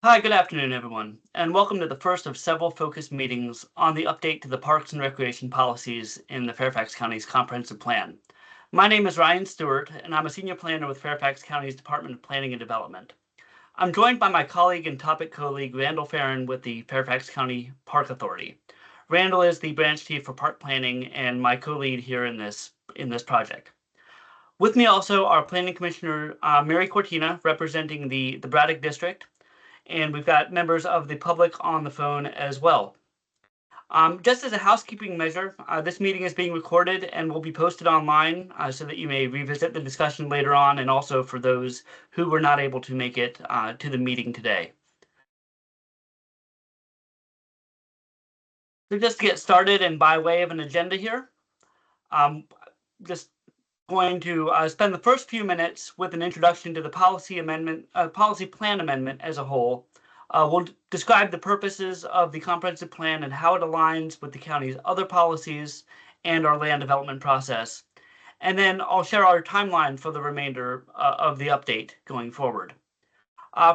Hi, good afternoon, everyone, and welcome to the first of several focused meetings on the update to the parks and recreation policies in the Fairfax County's comprehensive plan. My name is Ryan Stewart, and I'm a senior planner with Fairfax County's Department of Planning and Development. I'm joined by my colleague and topic co-lead Randall Farron with the Fairfax County Park Authority. Randall is the branch chief for park planning and my co-lead here in this project. With me also are Planning Commissioner Mary Cortina, representing the Braddock District, and we've got members of the public on the phone as well. Just as a housekeeping measure, this meeting is being recorded and will be posted online so that you may revisit the discussion later on, and also for those who were not able to make it to the meeting today. So just to get started, and by way of an agenda here, just going to spend the first few minutes with an introduction to the policy plan amendment as a whole. We'll describe the purposes of the comprehensive plan and how it aligns with the county's other policies and our land development process. And then I'll share our timeline for the remainder of the update going forward.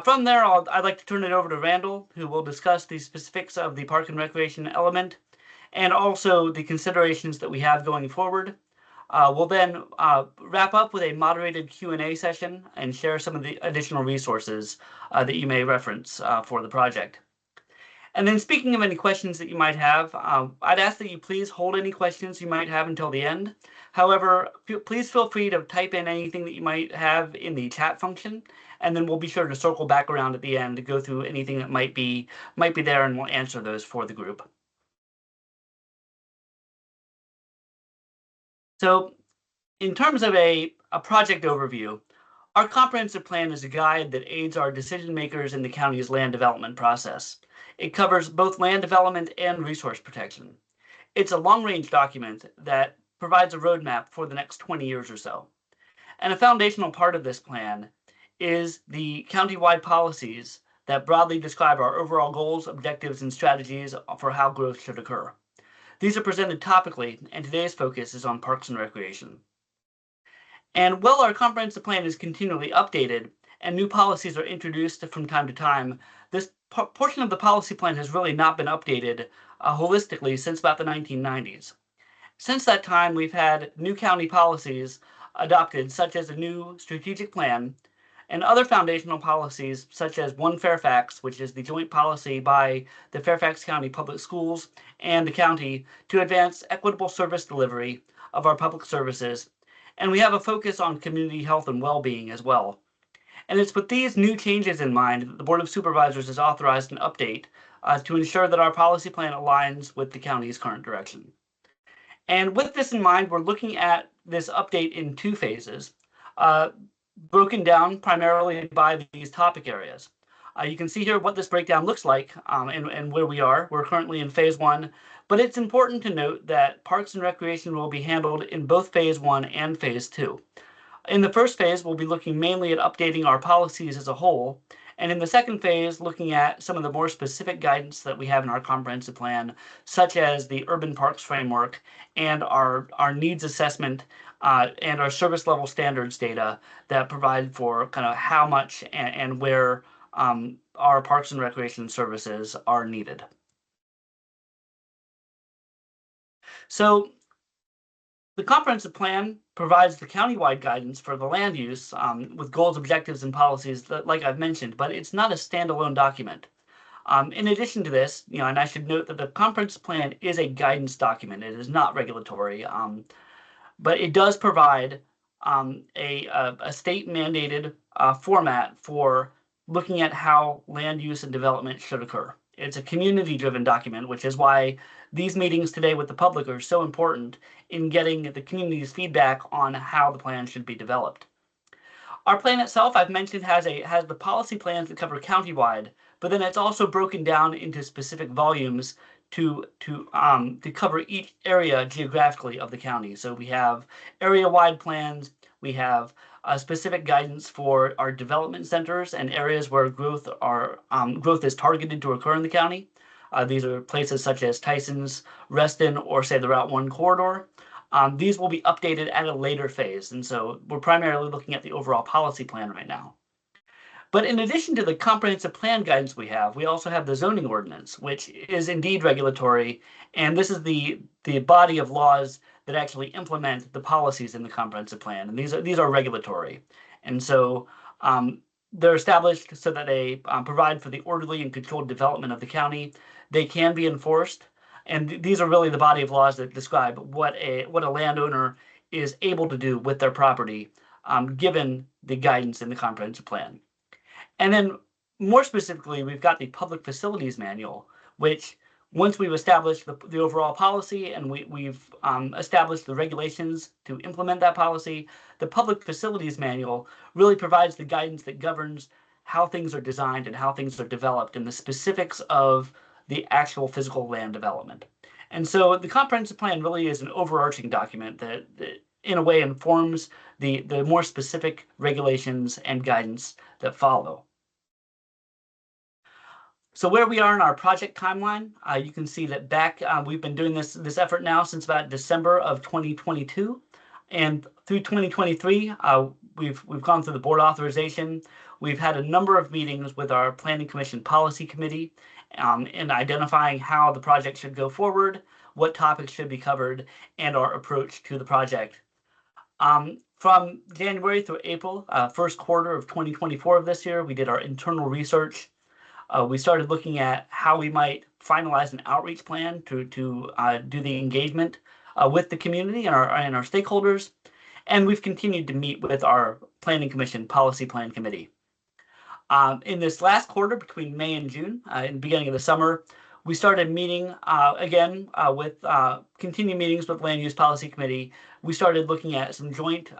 From there, I'd like to turn it over to Randall, who will discuss the specifics of the park and recreation element and also the considerations that we have going forward. We'll then wrap up with a moderated Q&A session and share some of the additional resources that you may reference for the project. And then, speaking of any questions that you might have, I'd ask that you please hold any questions you might have until the end. However, please feel free to type in anything that you might have in the chat function, and then we'll be sure to circle back around at the end to go through anything that might be there, and we'll answer those for the group. So, in terms of a project overview, our comprehensive plan is a guide that aids our decision makers in the county's land development process. It covers both land development and resource protection. It's a long-range document that provides a roadmap for the next 20 years or so. And a foundational part of this plan is the county-wide policies that broadly describe our overall goals, objectives, and strategies for how growth should occur. These are presented topically, and today's focus is on parks and recreation. And while our comprehensive plan is continually updated and new policies are introduced from time to time, this portion of the policy plan has really not been updated holistically since about the 1990s. Since that time, we've had new county policies adopted, such as a new strategic plan, and other foundational policies, such as One Fairfax, which is the joint policy by the Fairfax County Public Schools and the county to advance equitable service delivery of our public services. And we have a focus on community health and well-being as well. And it's with these new changes in mind that the Board of Supervisors has authorized an update to ensure that our policy plan aligns with the county's current direction. And with this in mind, we're looking at this update in two phases, broken down primarily by these topic areas. You can see here what this breakdown looks like and where we are. We're currently in phase one, but it's important to note that parks and recreation will be handled in both phase one and phase two. In the first phase, we'll be looking mainly at updating our policies as a whole, and in the second phase, looking at some of the more specific guidance that we have in our comprehensive plan, such as the urban parks framework and our needs assessment and our service level standards data that provide for kind of how much and where our parks and recreation services are needed. So the comprehensive plan provides the countywide guidance for the land use with goals, objectives, and policies that, like I've mentioned, but it's not a standalone document. In addition to this, and I should note that the comprehensive plan is a guidance document. It is not regulatory, but it does provide a state-mandated format for looking at how land use and development should occur. It's a community-driven document, which is why these meetings today with the public are so important in getting the community's feedback on how the plan should be developed. Our plan itself, I've mentioned, has the policy plans that cover countywide, but then it's also broken down into specific volumes to cover each area geographically of the county. So we have area-wide plans, we have specific guidance for our development centers and areas where growth is targeted to occur in the county. These are places such as Tyson's, Reston, or say the Route 1 corridor. These will be updated at a later phase, and so we're primarily looking at the overall policy plan right now. But in addition to the comprehensive plan guidance we also have the zoning ordinance, which is indeed regulatory, and this is the body of laws that actually implement the policies in the comprehensive plan, and these are regulatory, and so they're established so that they provide for the orderly and controlled development of the county. They can be enforced, and these are really the body of laws that describe what a landowner is able to do with their property, given the guidance in the comprehensive plan. And then more specifically, we've got the Public Facilities Manual, which once we've established the overall policy and we've established the regulations to implement that policy, the Public Facilities Manual really provides the guidance that governs how things are designed and how things are developed and the specifics of the actual physical land development. And so the comprehensive plan really is an overarching document that in a way informs the more specific regulations and guidance that follow. So where we are in our project timeline, you can see that we've been doing this effort now since about December of 2022, and through 2023, we've gone through the board authorization. We've had a number of meetings with our Planning Commission Policy Committee in identifying how the project should go forward, what topics should be covered, and our approach to the project. From January through April, first quarter of 2024 of this year, we did our internal research. We started looking at how we might finalize an outreach plan to do the engagement with the community and our stakeholders, and we've continued to meet with our Planning Commission Policy Plan Committee. In this last quarter, between May and June, in the beginning of the summer, we started meeting again with continued meetings with Land Use Policy Committee. We started looking at some joint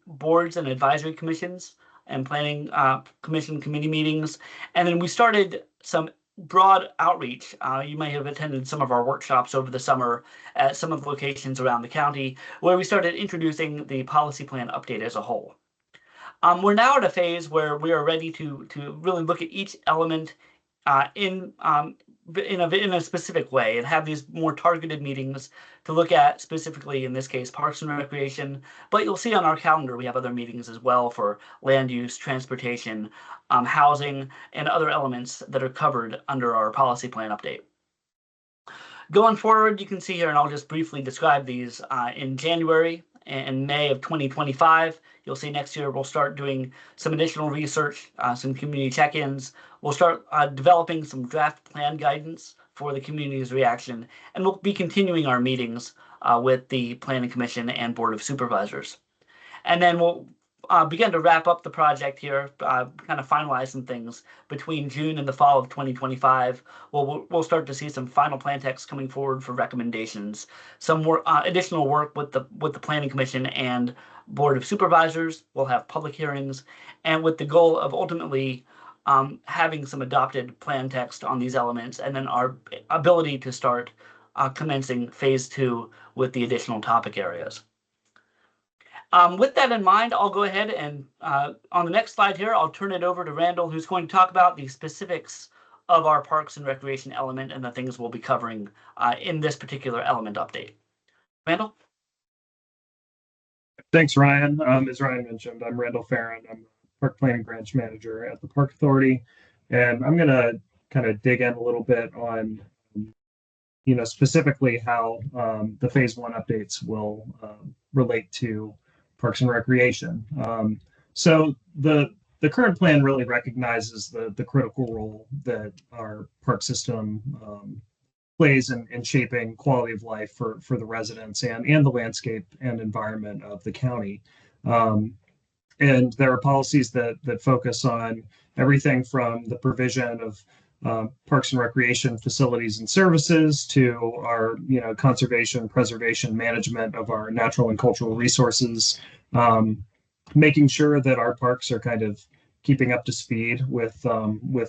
boards and advisory commissions and planning commission committee meetings. And then we started some broad outreach. You may have attended some of our workshops over the summer at some of the locations around the county where we started introducing the policy plan update as a whole. We're now at a phase where we are ready to really look at each element in a specific way and have these more targeted meetings to look at specifically, in this case, Parks and Recreation. But you'll see on our calendar, we have other meetings as well for land use, transportation, housing, and other elements that are covered under our policy plan update. Going forward, you can see here, and I'll just briefly describe these in January and May of 2025. You'll see next year we'll start doing some additional research, some community check-ins. We'll start developing some draft plan guidance for the community's reaction, and we'll be continuing our meetings with the Planning Commission and Board of Supervisors. And then we'll begin to wrap up the project here, kind of finalize some things between June and the fall of 2025. We'll start to see some final plan text coming forward for recommendations, some more additional work with the Planning Commission and Board of Supervisors. We'll have public hearings, and with the goal of ultimately having some adopted plan text on these elements, and then our ability to start commencing phase 2 with the additional topic areas. With that in mind, I'll go ahead and on the next slide here, I'll turn it over to Randall, who's going to talk about the specifics of our Parks and Recreation element and the things we'll be covering in this particular element update. Randall? Thanks, Ryan. As Ryan mentioned, I'm Randall Farron. I'm Park Planning Branch Manager at the Park Authority, and I'm going to kind of dig in a little bit on specifically how the phase 1 updates will relate to Parks and Recreation. So the current plan really recognizes the critical role that our park system plays in shaping quality of life for the residents and the landscape and environment of the county. And there are policies that focus on everything from the provision of parks and recreation facilities and services to our conservation, preservation, management of our natural and cultural resources, making sure that our parks are kind of keeping up to speed with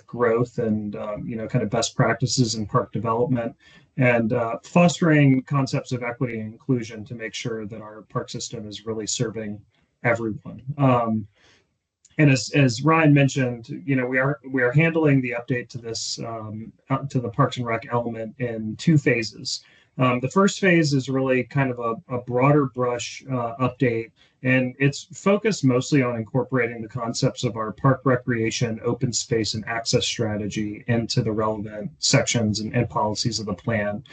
growth and kind of best practices in park development, and fostering concepts of equity and inclusion to make sure that our park system is really serving everyone. And as Ryan mentioned, we are handling the update to this to the Parks and Rec element in 2 phases. The first phase is really kind of a broader brush update, and it's focused mostly on incorporating the concepts of our park recreation, open space, and access strategy into the relevant sections and policies of the plan.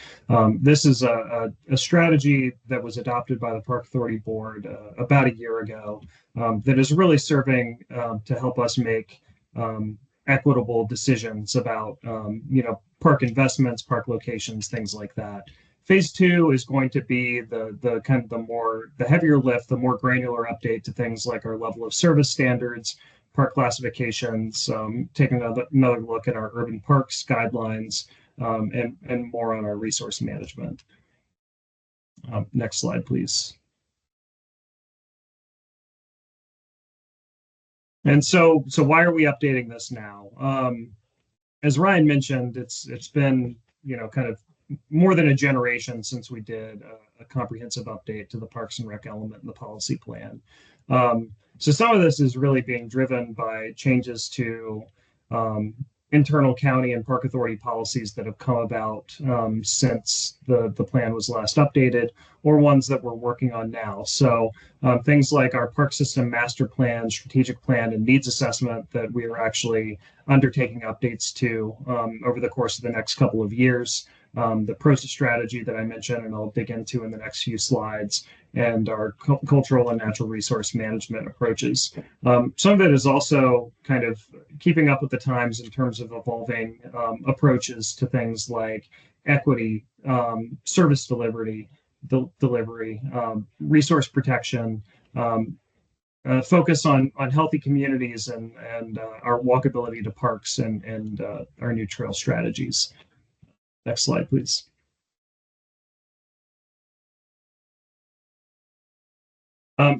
This is a strategy that was adopted by the Park Authority Board about a year ago that is really serving to help us make equitable decisions about park investments, park locations, things like that. Phase two is going to be the kind of the heavier lift, the more granular update to things like our level of service standards, park classifications, taking another look at our urban parks guidelines, and more on our resource management. Next slide, please. And so why are we updating this now? As Ryan mentioned, it's been kind of more than a generation since we did a comprehensive update to the Parks and Rec element in the policy plan. So some of this is really being driven by changes to internal county and park authority policies that have come about since the plan was last updated, or ones that we're working on now. So things like our park system master plan, strategic plan, and needs assessment that we are actually undertaking updates to over the course of the next couple of years. The process strategy that I mentioned, and I'll dig into in the next few slides, and our cultural and natural resource management approaches. Some of it is also kind of keeping up with the times in terms of evolving approaches to things like equity, service delivery, resource protection, focus on healthy communities, and our walkability to parks and our new trail strategies. Next slide, please. I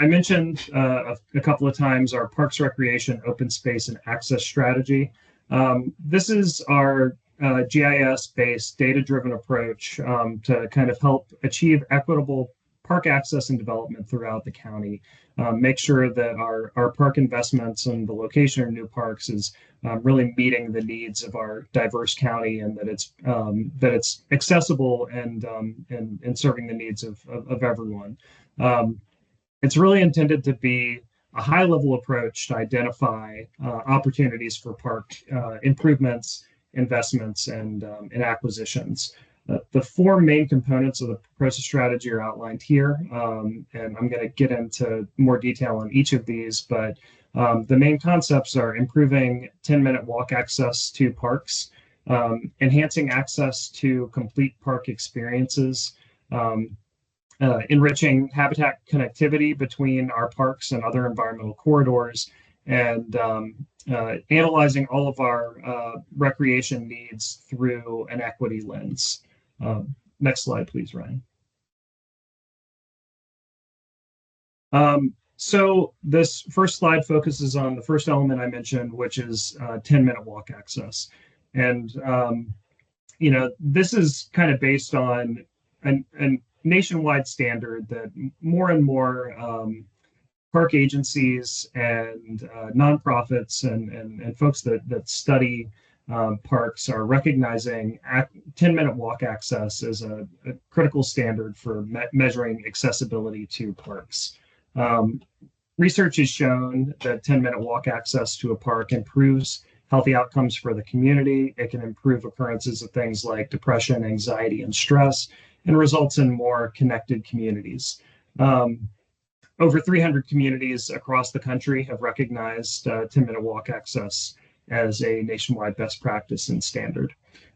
mentioned a couple of times our parks, recreation, open space, and access strategy. This is our GIS-based, data-driven approach to kind of help achieve equitable park access and development throughout the county. Make sure that our park investments and the location of new parks is really meeting the needs of our diverse county, and that it's accessible and serving the needs of everyone. It's really intended to be a high-level approach to identify opportunities for park improvements, investments, and acquisitions. The four main components of the process strategy are outlined here, and I'm going to get into more detail on each of these, but the main concepts are improving 10-minute walk access to parks, enhancing access to complete park experiences, enriching habitat connectivity between our parks and other environmental corridors, and analyzing all of our recreation needs through an equity lens. Next slide, please, Ryan. So this first slide focuses on the first element I mentioned, which is 10-minute walk access. And, this is kind of based on a nationwide standard that more and more park agencies and nonprofits and folks that study parks are recognizing 10-minute walk access as a critical standard for measuring accessibility to parks. Research has shown that 10-minute walk access to a park improves healthy outcomes for the community. It can improve occurrences of things like depression, anxiety, and stress, and results in more connected communities. Over 300 communities across the country have recognized 10-minute walk access as a nationwide best practice and standard.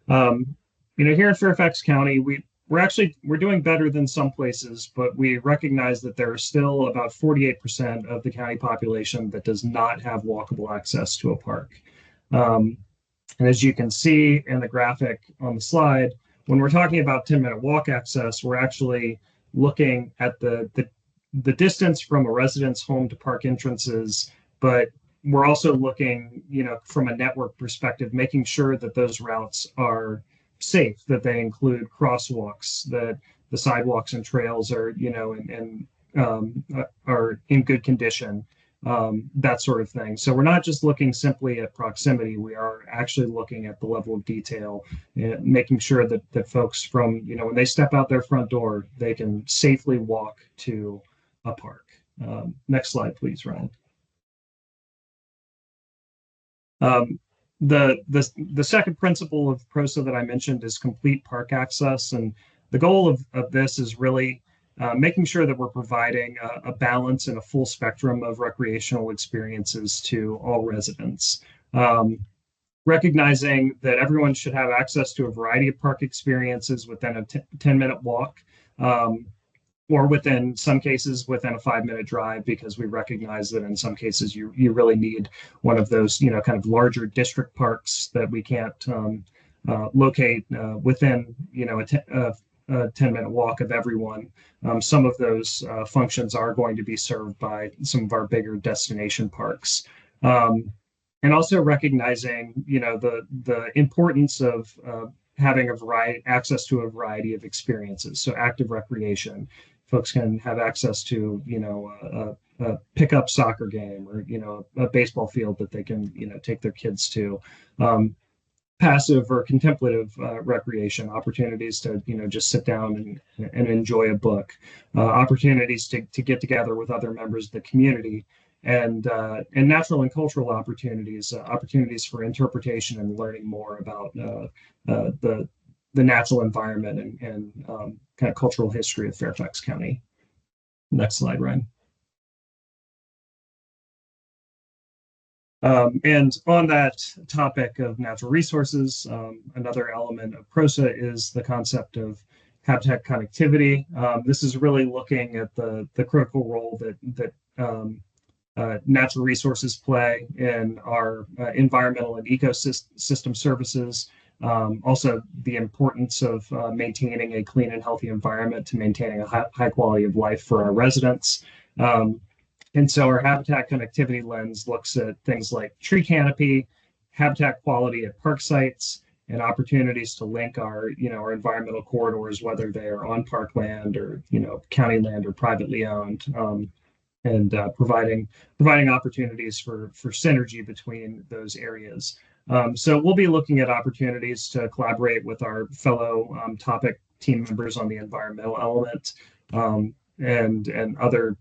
Here in Fairfax County, we're doing better than some places, but we recognize that there are still about 48% of the county population that does not have walkable access to a park. And as you can see in the graphic on the slide, when we're talking about 10-minute walk access, we're actually looking at the distance from a resident's home to park entrances, but we're also looking, from a network perspective, making sure that those routes are safe, that they include crosswalks, that the sidewalks and trails are, are in good condition, that sort of thing. So we're not just looking simply at proximity, we are actually looking at the level of detail, making sure that folks from, when they step out their front door, they can safely walk to a park. Next slide, please, Ryan. The second principle of PROSA that I mentioned is complete park access. And the goal of this is really making sure that we're providing a balance and a full spectrum of recreational experiences to all residents. Recognizing that everyone should have access to a variety of park experiences within a 10-minute walk, or within some cases within a 5-minute drive, because we recognize that in some cases you really need one of those kind of larger district parks that we can't locate within a 10-minute walk of everyone. Some of those functions are going to be served by some of our bigger destination parks. And also recognizing the importance of having access to a variety of experiences. So active recreation, folks can have access to a pickup soccer game, or a baseball field that they can take their kids to. Passive or contemplative recreation, opportunities to just sit down and enjoy a book, opportunities to get together with other members of the community, and natural and cultural opportunities, opportunities for interpretation and learning more about the natural environment and kind of cultural history of Fairfax County. Next slide, Ryan. And on that topic of natural resources, another element of PROSA is the concept of habitat connectivity. This is really looking at the critical role that natural resources play in our environmental and ecosystem services. Also, the importance of maintaining a clean and healthy environment to maintaining a high quality of life for our residents. And so our habitat connectivity lens looks at things like tree canopy, habitat quality at park sites, and opportunities to link our environmental corridors, whether they are on parkland or county land or privately owned, and providing opportunities for synergy between those areas. So we'll be looking at opportunities to collaborate with our fellow topic team members on the environmental element, and other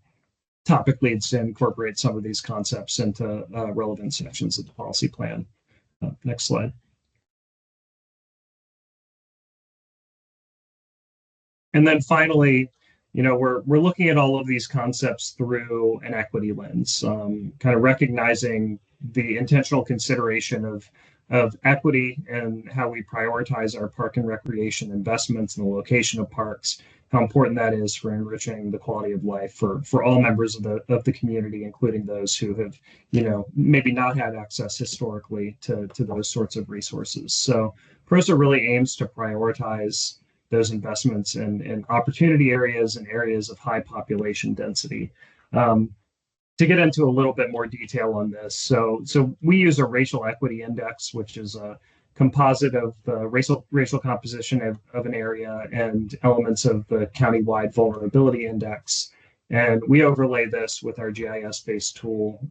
topic leads to incorporate some of these concepts into relevant sections of the policy plan. Next slide. And then finally, we're looking at all of these concepts through an equity lens, kind of recognizing the intentional consideration of equity and how we prioritize our park and recreation investments and the location of parks, how important that is for enriching the quality of life for all members of the community, including those who have maybe not had access historically to those sorts of resources. So PROSA really aims to prioritize those investments in opportunity areas and areas of high population density. To get into a little bit more detail on this, so we use a racial equity index, which is a composite of the racial composition of an area and elements of the countywide vulnerability index. And we overlay this with our GIS-based tool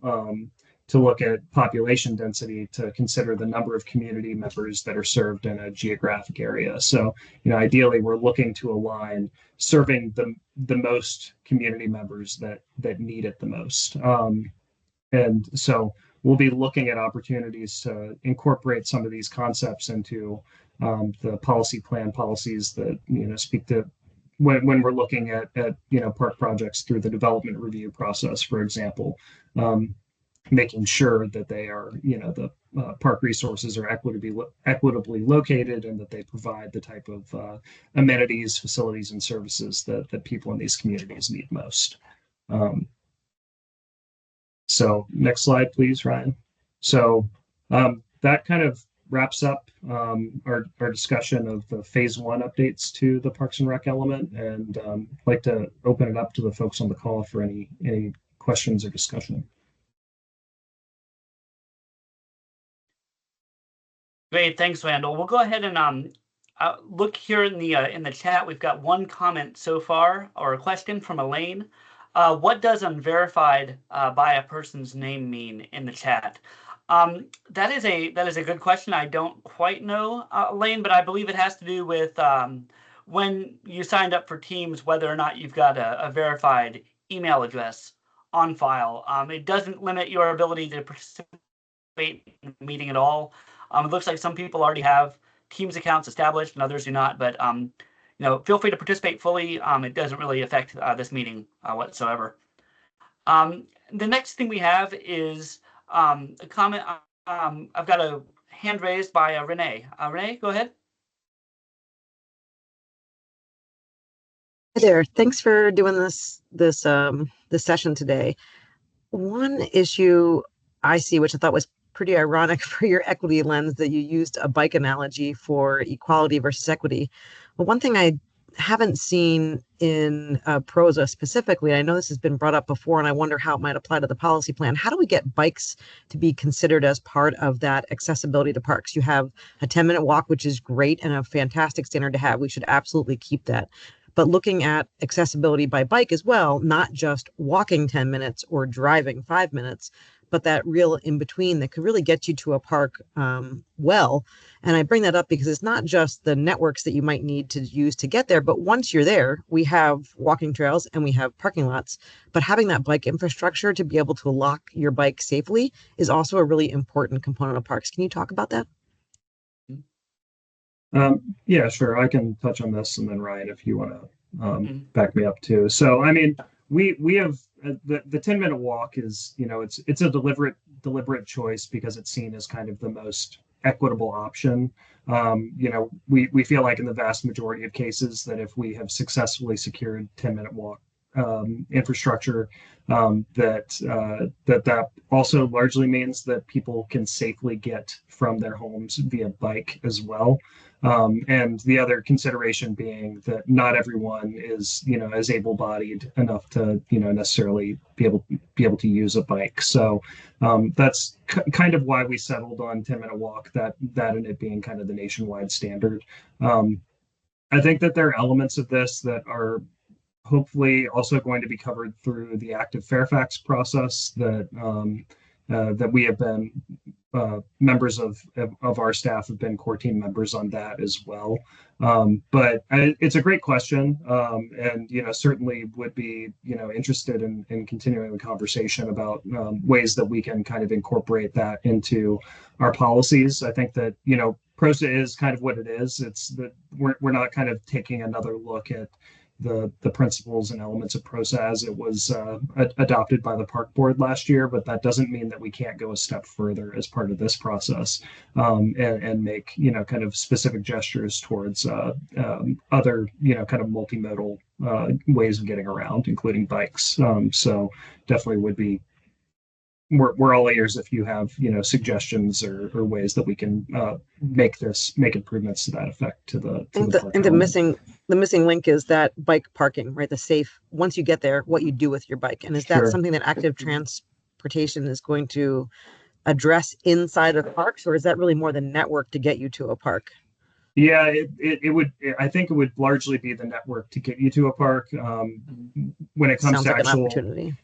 to look at population density to consider the number of community members that are served in a geographic area. So, ideally, we're looking to align serving the most community members that need it the most. And so we'll be looking at opportunities to incorporate some of these concepts into the policy plan policies that speak to when we're looking at park projects through the development review process, for example. Making sure that they are, the park resources are equitably located, and that they provide the type of amenities, facilities, and services that people in these communities need most. So next slide, please, Ryan. So that kind of wraps up our discussion of the phase 1 updates to the Parks and Rec element, and I'd like to open it up to the folks on the call for any questions or discussion. Great, thanks, Randall. We'll go ahead and look here in the chat. We've got one comment so far, or a question from Elaine. What does unverified by a person's name mean in the chat? That is a good question. I don't quite know, Lane, but I believe it has to do with when you signed up for Teams, whether or not you've got a verified email address on file. It doesn't limit your ability to participate in the meeting at all. It looks like some people already have Teams accounts established and others do not, but feel free to participate fully. It doesn't really affect this meeting whatsoever. The next thing we have is a comment. I've got a hand raised by Renee. Renee, go ahead. Hi there. Thanks for doing this session today. One issue I see, which I thought was pretty ironic for your equity lens, that you used a bike analogy for equality versus equity. But one thing I haven't seen in PROSA specifically, I know this has been brought up before, and I wonder how it might apply to the policy plan. How do we get bikes to be considered as part of that accessibility to parks? You have a 10-minute walk, which is great and a fantastic standard to have. We should absolutely keep that. But looking at accessibility by bike as well, not just walking 10 minutes or driving 5 minutes, but that real in between that could really get you to a park well. And I bring that up because it's not just the networks that you might need to use to get there, but once you're there, we have walking trails and we have parking lots. But having that bike infrastructure to be able to lock your bike safely is also a really important component of parks. Can you talk about that? Yeah, sure. I can touch on this, and then Ryan, if you want to back me up too. So, I mean, we have the 10-minute walk is, it's a deliberate choice because it's seen as kind of the most equitable option. We feel like in the vast majority of cases that if we have successfully secured 10-minute walk infrastructure, that also largely means that people can safely get from their homes via bike as well. And the other consideration being that not everyone is, as able-bodied enough to, necessarily be able to use a bike. So that's kind of why we settled on 10-minute walk, that and it being kind of the nationwide standard. I think that there are elements of this that are hopefully also going to be covered through the active Fairfax process that we have been members of our staff have been core team members on that as well. But it's a great question, and certainly would be interested in continuing the conversation about ways that we can kind of incorporate that into our policies. I think that PROSA is kind of what it is. It's that we're not kind of taking another look at the principles and elements of PROSA as it was adopted by the park board last year, but that doesn't mean that we can't go a step further as part of this process and make kind of specific gestures towards other kind of multimodal ways of getting around, including bikes. So definitely would be. We're all ears if you have suggestions or ways that we can make improvements to that effect to the. The missing link is that bike parking, right? The safe, once you get there, what you do with your bike. And is that something that active transportation is going to address inside of parks, or is that really more the network to get you to a park? Yeah, it would. I think it would largely be the network to get you to a park. When it comes to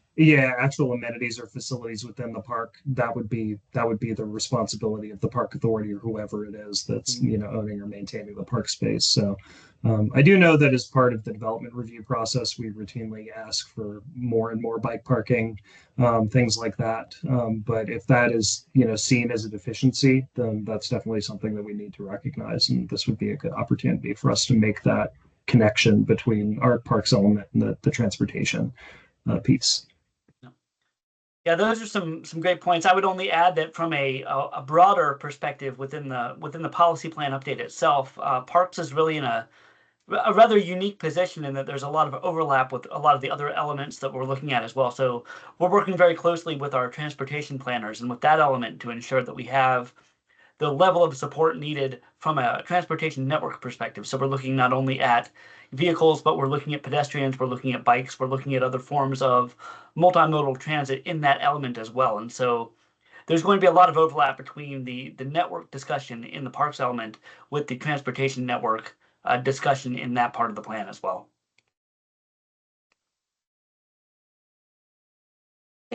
actual amenities or facilities within the park, that would be the responsibility of the park authority or whoever it is that's owning or maintaining the park space. So I do know that as part of the development review process, we routinely ask for more and more bike parking, things like that. But if that is seen as a deficiency, then that's definitely something that we need to recognize, and this would be a good opportunity for us to make that connection between our parks element and the transportation piece. Yeah, those are some great points. I would only add that from a broader perspective within the policy plan update itself, parks is really in a rather unique position in that there's a lot of overlap with a lot of the other elements that we're looking at as well. So we're working very closely with our transportation planners and with that element to ensure that we have the level of support needed from a transportation network perspective. So we're looking not only at vehicles, but we're looking at pedestrians, we're looking at bikes, we're looking at other forms of multimodal transit in that element as well. And so there's going to be a lot of overlap between the network discussion in the parks element with the transportation network discussion in that part of the plan as well.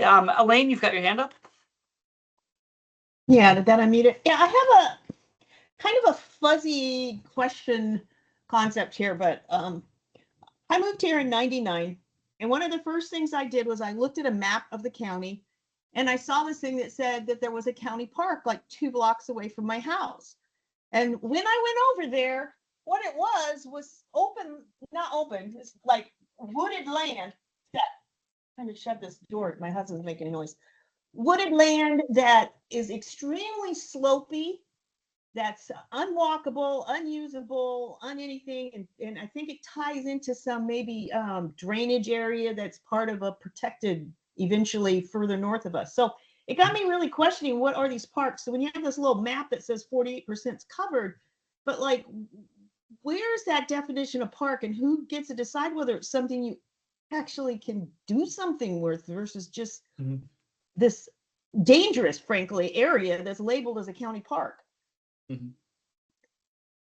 Elaine, you've got your hand up. Yeah, did that unmute it? Yeah, I have a kind of a fuzzy question concept here, but I moved here in '99, and one of the first things I did was I looked at a map of the county, and I saw this thing that said that there was a county park like 2 blocks away from my house. And when I went over there, what it was open, not open, it's like wooded land that, I'm trying to shut this door, my husband's making a noise. Wooded land that is extremely slopey, that's unwalkable, unusable, anything. And I think it ties into some maybe drainage area that's part of a protected eventually further north of us. So it got me really questioning, what are these parks? So when you have this little map that says 48% is covered, but like, where's that definition of park, and who gets to decide whether it's something you actually can do something with versus just this dangerous, frankly, area that's labeled as a county park?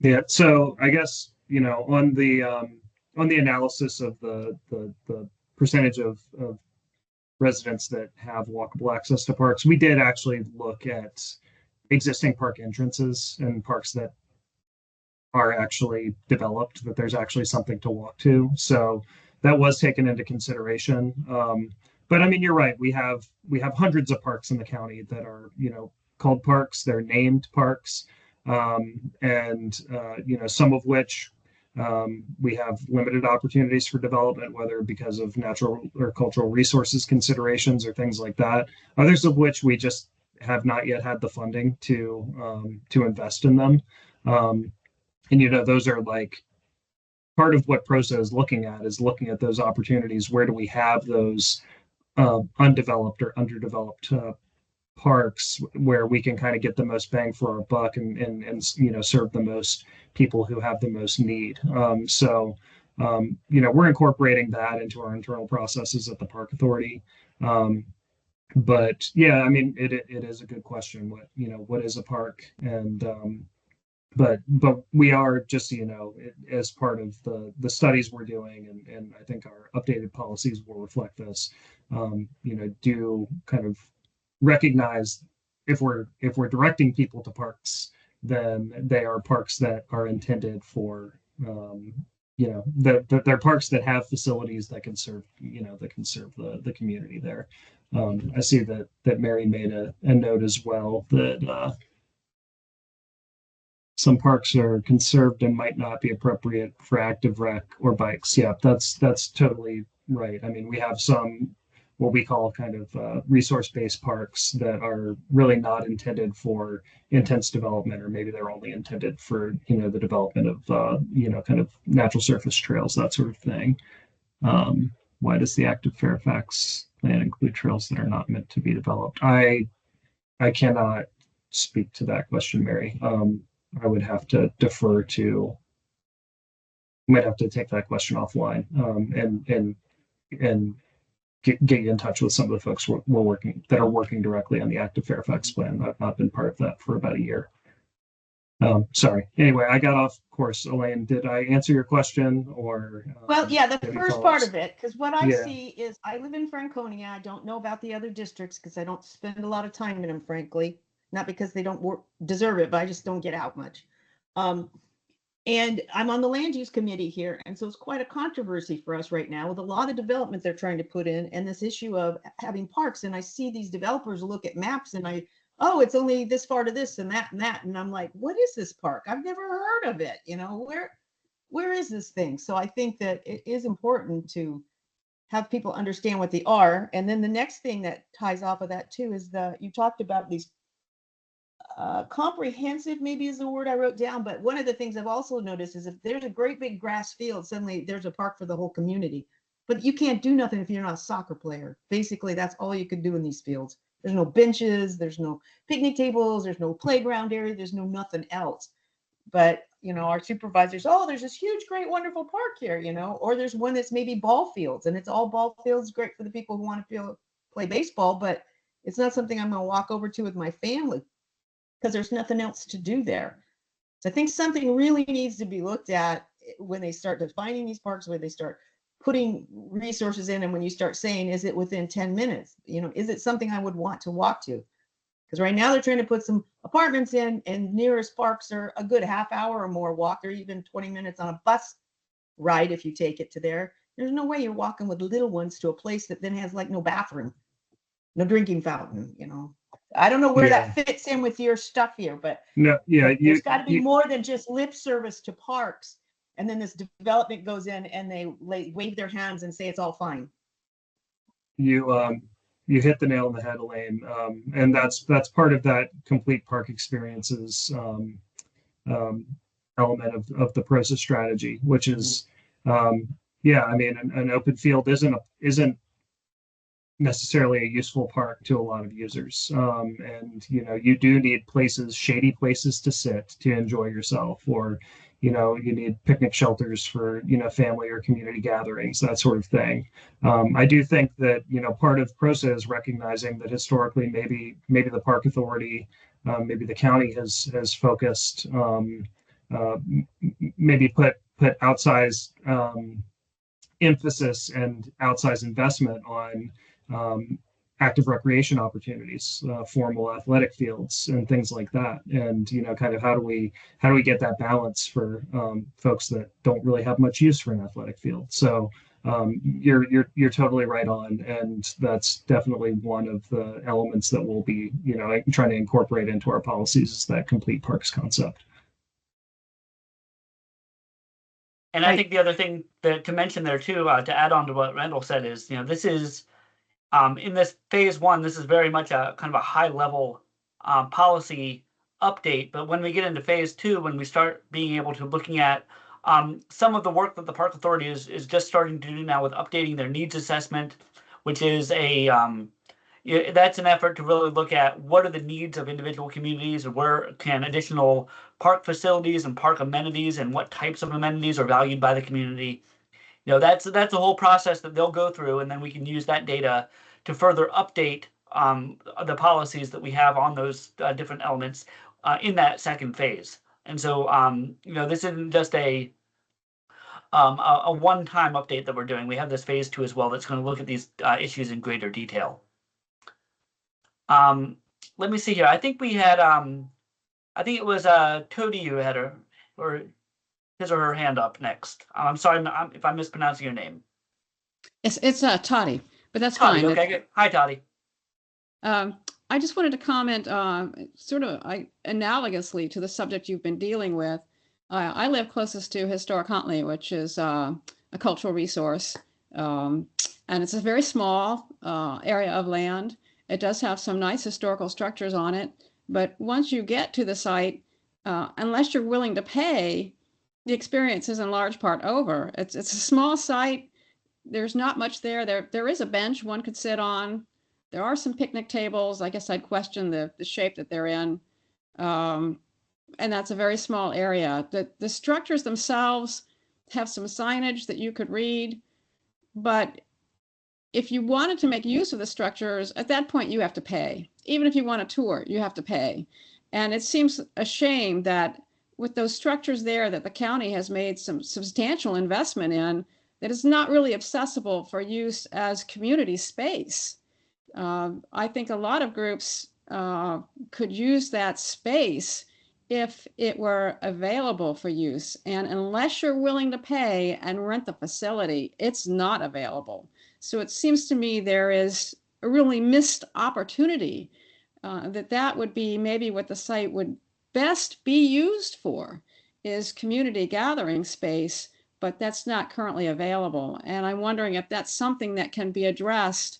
Yeah, so I guess, on the analysis of the percentage of residents that have walkable access to parks, we did actually look at existing park entrances and parks that are actually developed, that there's actually something to walk to. So that was taken into consideration. But I mean, you're right. We have hundreds of parks in the county that are, called parks. They're named parks. And some of which we have limited opportunities for development, whether because of natural or cultural resources considerations or things like that. Others of which we just have not yet had the funding to invest in them. And those are like part of what PROSA is looking at those opportunities. Where do we have those undeveloped or underdeveloped parks where we can kind of get the most bang for our buck and serve the most people who have the most need. So we're incorporating that into our internal processes at the Park Authority. But yeah, I mean, it is a good question. What is a park? And but we are just, as part of the studies we're doing, and I think our updated policies will reflect this, do kind of recognize if we're directing people to parks, then they are parks that are intended for, they're parks that have facilities that can serve, the community there. I see that Mary made a note as well that, some parks are conserved and might not be appropriate for active rec or bikes. Yeah, that's totally right. I mean, we have some what we call kind of resource-based parks that are really not intended for intense development, or maybe they're only intended for the development of kind of natural surface trails, that sort of thing. Why does the active Fairfax plan include trails that are not meant to be developed? I cannot speak to that question, Mary. I would have to defer to. Might have to take that question offline and get you in touch with some of the folks that are working directly on the active Fairfax plan. I've not been part of that for about a year. Sorry. Anyway, I got off course. Elaine, did I answer your question or? Well, yeah, the first part of it, because what I see is I live in Franconia. I don't know about the other districts because I don't spend a lot of time in them, frankly. Not because they don't deserve it, but I just don't get out much. And I'm on the land use committee here. And so it's quite a controversy for us right now with a lot of development they're trying to put in, and this issue of having parks. And I see these developers look at maps and it's only this far to this and that and that. And I'm like, what is this park? I've never heard of it. Where is this thing? So I think that it is important to have people understand what they are. And then the next thing that ties off of that too is you talked about these comprehensive, maybe is the word I wrote down, but one of the things I've also noticed is if there's a great big grass field, suddenly there's a park for the whole community. But you can't do nothing if you're not a soccer player. Basically, that's all you could do in these fields. There's no benches, there's no picnic tables, there's no playground area, there's no nothing else. But our supervisors, there's this huge, great, wonderful park here, or there's one that's maybe ball fields, and it's all ball fields, great for the people who want to play baseball, but it's not something I'm going to walk over to with my family, because there's nothing else to do there. So I think something really needs to be looked at when they start defining these parks, when they start putting resources in, and when you start saying, is it within 10 minutes? You know, is it something I would want to walk to? Because right now they're trying to put some apartments in, and nearest parks are a good half hour or more walk, or even 20 minutes on a bus ride if you take it to there. There's no way you're walking with little ones to a place that then has like no bathroom, no drinking fountain, you know. I don't know where that fits in with your stuff here, but no, yeah, there's got to be more than just lip service to parks, and then this development goes in and they wave their hands and say it's all fine. You hit the nail on the head, Elaine, and that's part of that complete park experiences element of the PROSA strategy, which is yeah, I mean, an open field isn't necessarily a useful park to a lot of users, and you know, you do need places, shady places to sit to enjoy yourself, or you know, you need picnic shelters for, you know, family or community gatherings, that sort of thing. I do think that, you know, part of PROSA is recognizing that historically maybe the park authority, maybe the county has focused, maybe put outsized emphasis and outsized investment on active recreation opportunities, formal athletic fields, and things like that. And you know, kind of how do we get that balance for folks that don't really have much use for an athletic field? So you're totally right on, and that's definitely one of the elements that we'll be, you know, trying to incorporate into our policies, is that complete parks concept. And I think the other thing to mention there too, to add on to what Randall said, is, you know, this is in this phase one, this is very much a kind of a high level policy update. But when we get into phase two, when we start being able to looking at some of the work that the Park Authority is just starting to do now with updating their needs assessment, which is that's an effort to really look at what are the needs of individual communities, and where can additional park facilities and park amenities and what types of amenities are valued by the community. You know, that's a whole process that they'll go through, and then we can use that data to further update the policies that we have on those different elements in that second phase. And so, you know, this isn't just a one-time update that we're doing. We have this phase two as well that's going to look at these issues in greater detail. Let me see here. I think we had, I think it was Toady who had his or her hand up next. I'm sorry if I'm mispronouncing your name. It's Toddy, but that's Toddy, fine. Okay, good. Hi, Toddy. I just wanted to comment sort of analogously to the subject you've been dealing with. I live closest to Historic Huntley, which is a cultural resource, and it's a very small area of land. It does have some nice historical structures on it, but once you get to the site, unless you're willing to pay, the experience is in large part over. It's a small site. There's not much there. There is a bench one could sit on. There are some picnic tables. I guess I'd question the shape that they're in. And that's a very small area. The structures themselves have some signage that you could read, but if you wanted to make use of the structures, at that point you have to pay. Even if you want a tour, you have to pay. And it seems a shame that with those structures there that the county has made some substantial investment in, that is not really accessible for use as community space. I think a lot of groups could use that space if it were available for use. And unless you're willing to pay and rent the facility, it's not available. So it seems to me there is a really missed opportunity that would be maybe what the site would best be used for, is community gathering space, but that's not currently available. And I'm wondering if that's something that can be addressed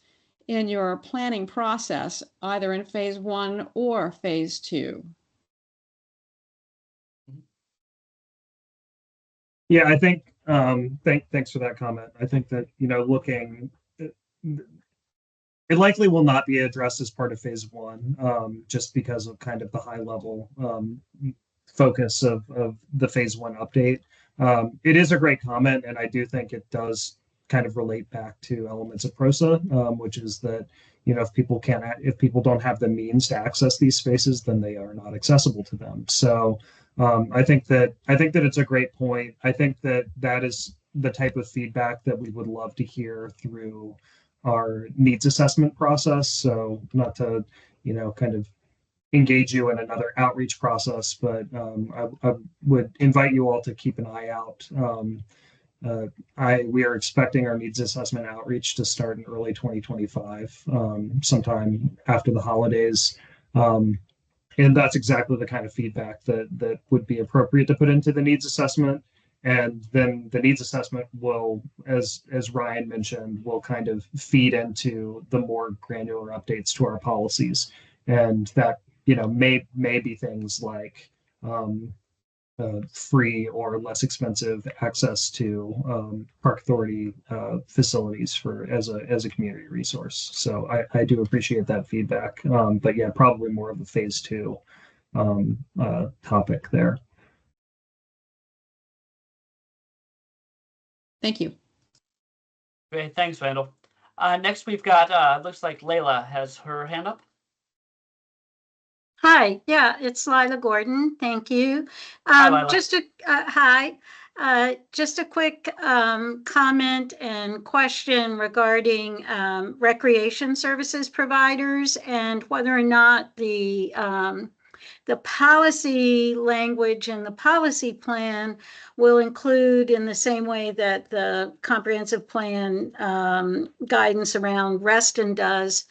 in your planning process, either in phase one or phase two. Yeah, I think thanks for that comment. I think that, you know, it likely will not be addressed as part of phase one, just because of kind of the high level focus of the phase one update. It is a great comment, and I do think it does kind of relate back to elements of PROSA, which is that, you know, if people don't have the means to access these spaces, then they are not accessible to them. So I think that it's a great point. I think that is the type of feedback that we would love to hear through our needs assessment process. So not to, kind of engage you in another outreach process, but I would invite you all to keep an eye out. We are expecting our needs assessment outreach to start in early 2025, sometime after the holidays. And that's exactly the kind of feedback that would be appropriate to put into the needs assessment. And then the needs assessment will, as Ryan mentioned, will kind of feed into the more granular updates to our policies. And that, may be things like free or less expensive access to Park Authority facilities as a community resource. So I do appreciate that feedback. But yeah, probably more of a phase 2 topic there. Thank you. Great, thanks, Randall. Next, we've got, looks like Layla has her hand up. Hi, yeah, it's Lila Gordon. Thank you. Hi, Lila. Just a quick comment and question regarding recreation services providers and whether or not the policy language and the policy plan will include, in the same way that the comprehensive plan guidance around Reston does,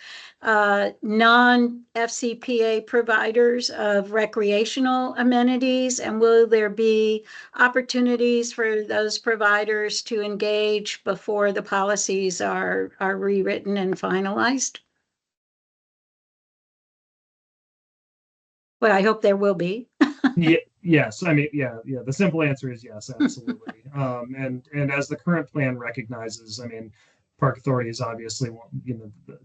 non-FCPA providers of recreational amenities, and will there be opportunities for those providers to engage before the policies are rewritten and finalized? Well, I hope there will be. Yes. I mean, yeah. The simple answer is yes, absolutely. And as the current plan recognizes, I mean, Park Authority is obviously,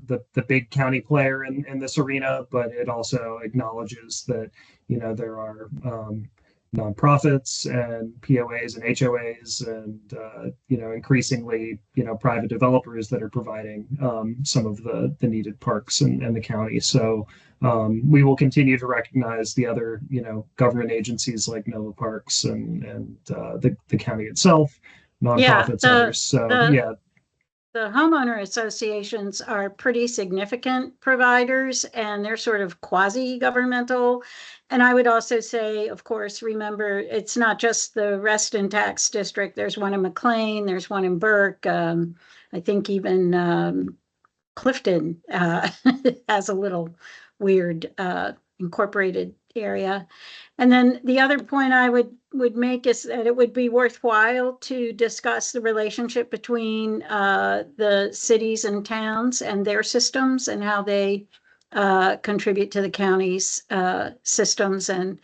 the big county player in this arena, but it also acknowledges that, there are nonprofits and POAs and HOAs and, increasingly, private developers that are providing some of the needed parks in the county. So we will continue to recognize the other, government agencies like Nova Parks and the county itself, nonprofits, others. So yeah. The homeowner associations are pretty significant providers, and they're sort of quasi-governmental. And I would also say, of course, remember, it's not just the Reston tax district. There's one in McLean, there's one in Burke. I think even Clifton has a little weird incorporated area. And then the other point I would make is that it would be worthwhile to discuss the relationship between the cities and towns and their systems and how they contribute to the county's systems, and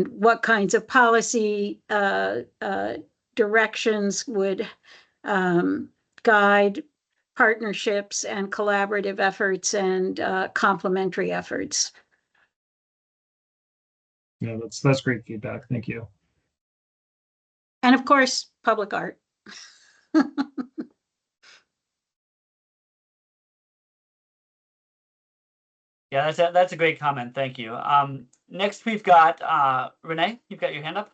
what kinds of policy directions would guide partnerships and collaborative efforts and complementary efforts. Yeah, that's great feedback. Thank you. And of course, public art. Yeah, that's a great comment. Thank you. Next, we've got Renee. You've got your hand up.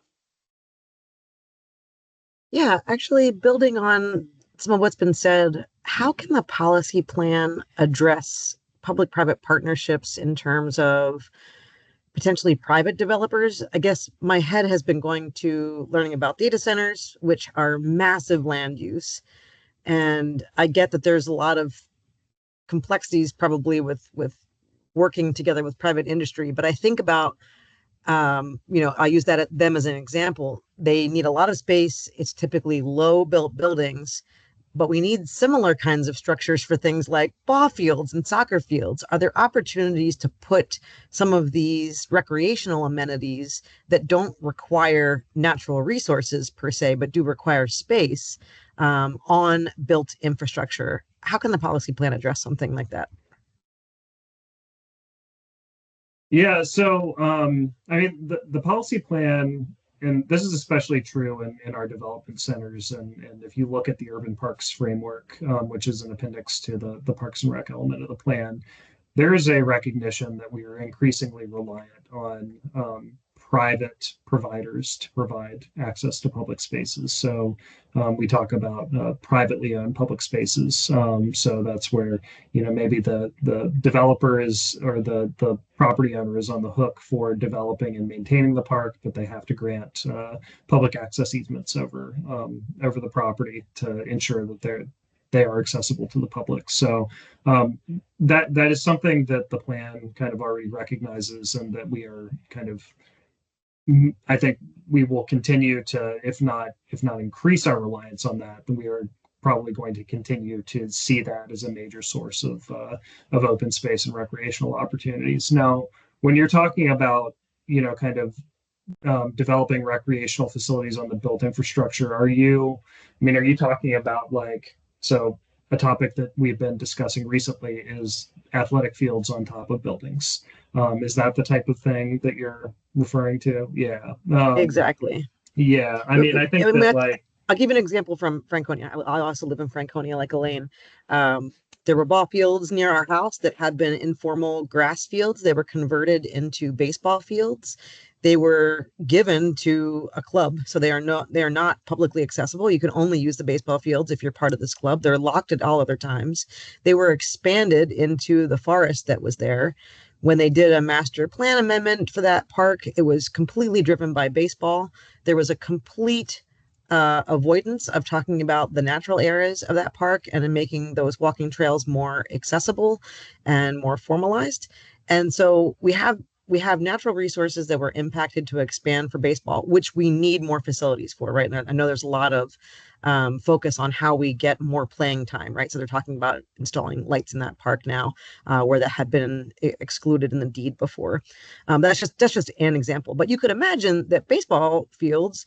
Yeah, actually, building on some of what's been said, how can the policy plan address public-private partnerships in terms of potentially private developers? I guess my head has been going to learning about data centers, which are massive land use. And I get that there's a lot of complexities probably with working together with private industry. But I think about, I use them as an example. They need a lot of space. It's typically low built buildings, but we need similar kinds of structures for things like ball fields and soccer fields. Are there opportunities to put some of these recreational amenities that don't require natural resources per se, but do require space on built infrastructure? How can the policy plan address something like that? Yeah, so I mean, the policy plan, and this is especially true in our development centers, and if you look at the urban parks framework, which is an appendix to the Parks and Rec element of the plan, there is a recognition that we are increasingly reliant on private providers to provide access to public spaces. So we talk about privately owned public spaces. So that's where, maybe the developer is, or the property owner is on the hook for developing and maintaining the park, but they have to grant public access easements over the property to ensure that they are accessible to the public. So that is something that the plan kind of already recognizes, and that we are kind of, I think we will continue to, if not increase our reliance on that, then we are probably going to continue to see that as a major source of open space and recreational opportunities. Now, when you're talking about, kind of developing recreational facilities on the built infrastructure, are you talking about, like, so a topic that we've been discussing recently is athletic fields on top of buildings. Is that the type of thing that you're referring to? Yeah. Exactly. Yeah. I think that, like, I'll give you an example from Franconia. I also live in Franconia, like Elaine. There were ball fields near our house that had been informal grass fields. They were converted into baseball fields. They were given to a club, so they are not publicly accessible. You can only use the baseball fields if you're part of this club. They're locked at all other times. They were expanded into the forest that was there. When they did a master plan amendment for that park, it was completely driven by baseball. There was a complete avoidance of talking about the natural areas of that park and in making those walking trails more accessible and more formalized. And so we have natural resources that were impacted to expand for baseball, which we need more facilities for, right? And I know there's a lot of focus on how we get more playing time, right? So they're talking about installing lights in that park now, where that had been excluded in the deed before. That's just an example. But you could imagine that baseball fields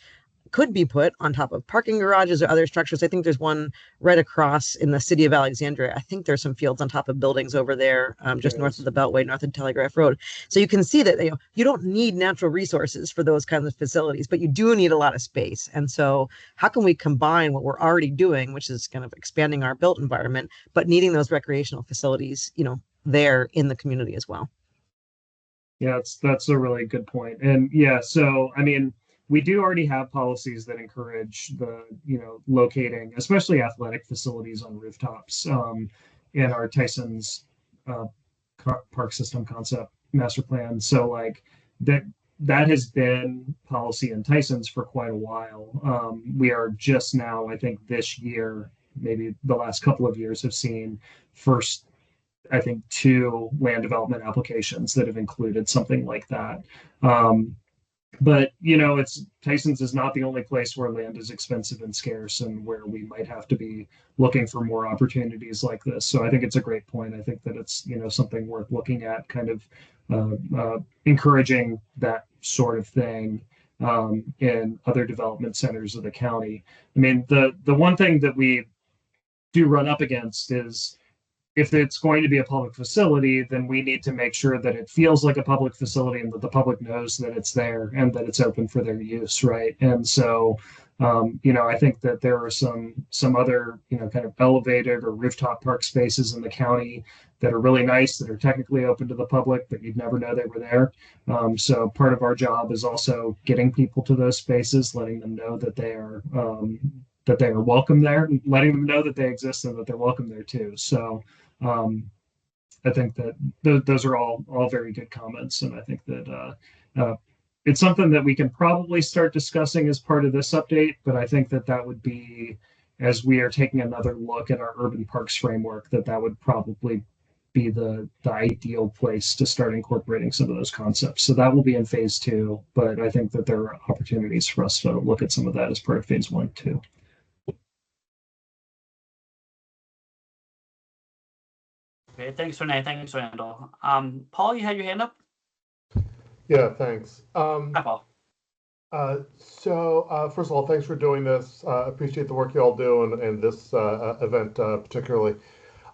could be put on top of parking garages or other structures. I think there's one right across in the city of Alexandria. I think there's some fields on top of buildings over there, just north of the Beltway, north of Telegraph Road. So you can see that you don't need natural resources for those kinds of facilities, but you do need a lot of space. And so how can we combine what we're already doing, which is kind of expanding our built environment, but needing those recreational facilities, there in the community as well? Yeah, that's a really good point. And yeah, so we do already have policies that encourage locating, especially athletic facilities, on rooftops in our Tyson's park system concept master plan. So like that has been policy in Tyson's for quite a while. We are just now, I think this year, maybe the last couple of years, have seen first, I think, 2 land development applications that have included something like that. But Tyson's is not the only place where land is expensive and scarce, and where we might have to be looking for more opportunities like this. So I think it's a great point. I think that it's something worth looking at, kind of encouraging that sort of thing in other development centers of the county. The one thing that we do run up against is, if it's going to be a public facility, then we need to make sure that it feels like a public facility, and that the public knows that it's there and that it's open for their use, right? And so, I think that there are some other, kind of elevated or rooftop park spaces in the county that are really nice, that are technically open to the public, but you'd never know they were there. So part of our job is also getting people to those spaces, letting them know that they are welcome there, letting them know that they exist and that they're welcome there too. So I think that those are all very good comments, and I think that it's something that we can probably start discussing as part of this update. But I think that would be, as we are taking another look at our urban parks framework, that would probably be the ideal place to start incorporating some of those concepts. So that will be in phase 2, but I think that there are opportunities for us to look at some of that as part of phase 1 too. Okay, thanks, Renee. Thanks, Randall. Paul, you had your hand up? Yeah, thanks. Hi, Paul. So first of all, thanks for doing this. Appreciate the work you all do and this event particularly.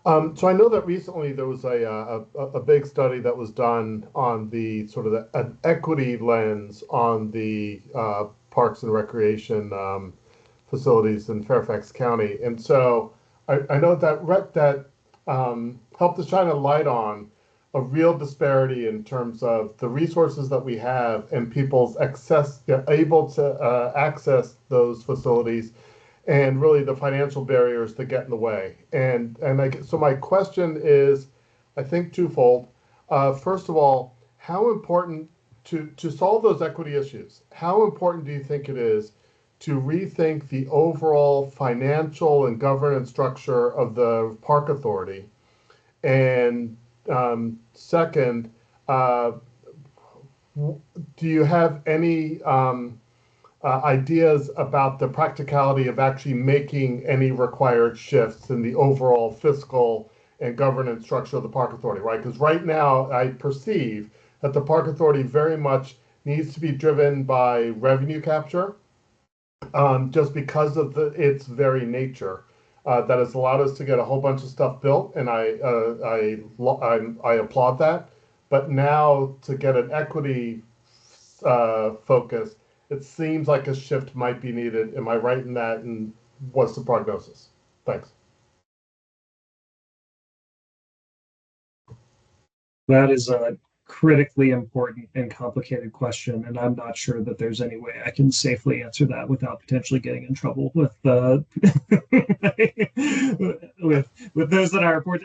So I know that recently there was a big study that was done on the sort of an equity lens on the parks and recreation facilities in Fairfax County. And so I know that helped to shine a light on a real disparity in terms of the resources that we have and people's able to access those facilities, and really the financial barriers that get in the way. So my question is, I think, twofold. First of all, how important to solve those equity issues, how important do you think it is to rethink the overall financial and governance structure of the park authority? And second, do you have any ideas about the practicality of actually making any required shifts in the overall fiscal and governance structure of the park authority, right? Because right now I perceive that the park authority very much needs to be driven by revenue capture, just because of its very nature. That has allowed us to get a whole bunch of stuff built, and I applaud that. But now to get an equity focus, it seems like a shift might be needed. Am I right in that? And what's the prognosis? Thanks. That is a critically important and complicated question, and I'm not sure that there's any way I can safely answer that without potentially getting in trouble with with those that I report.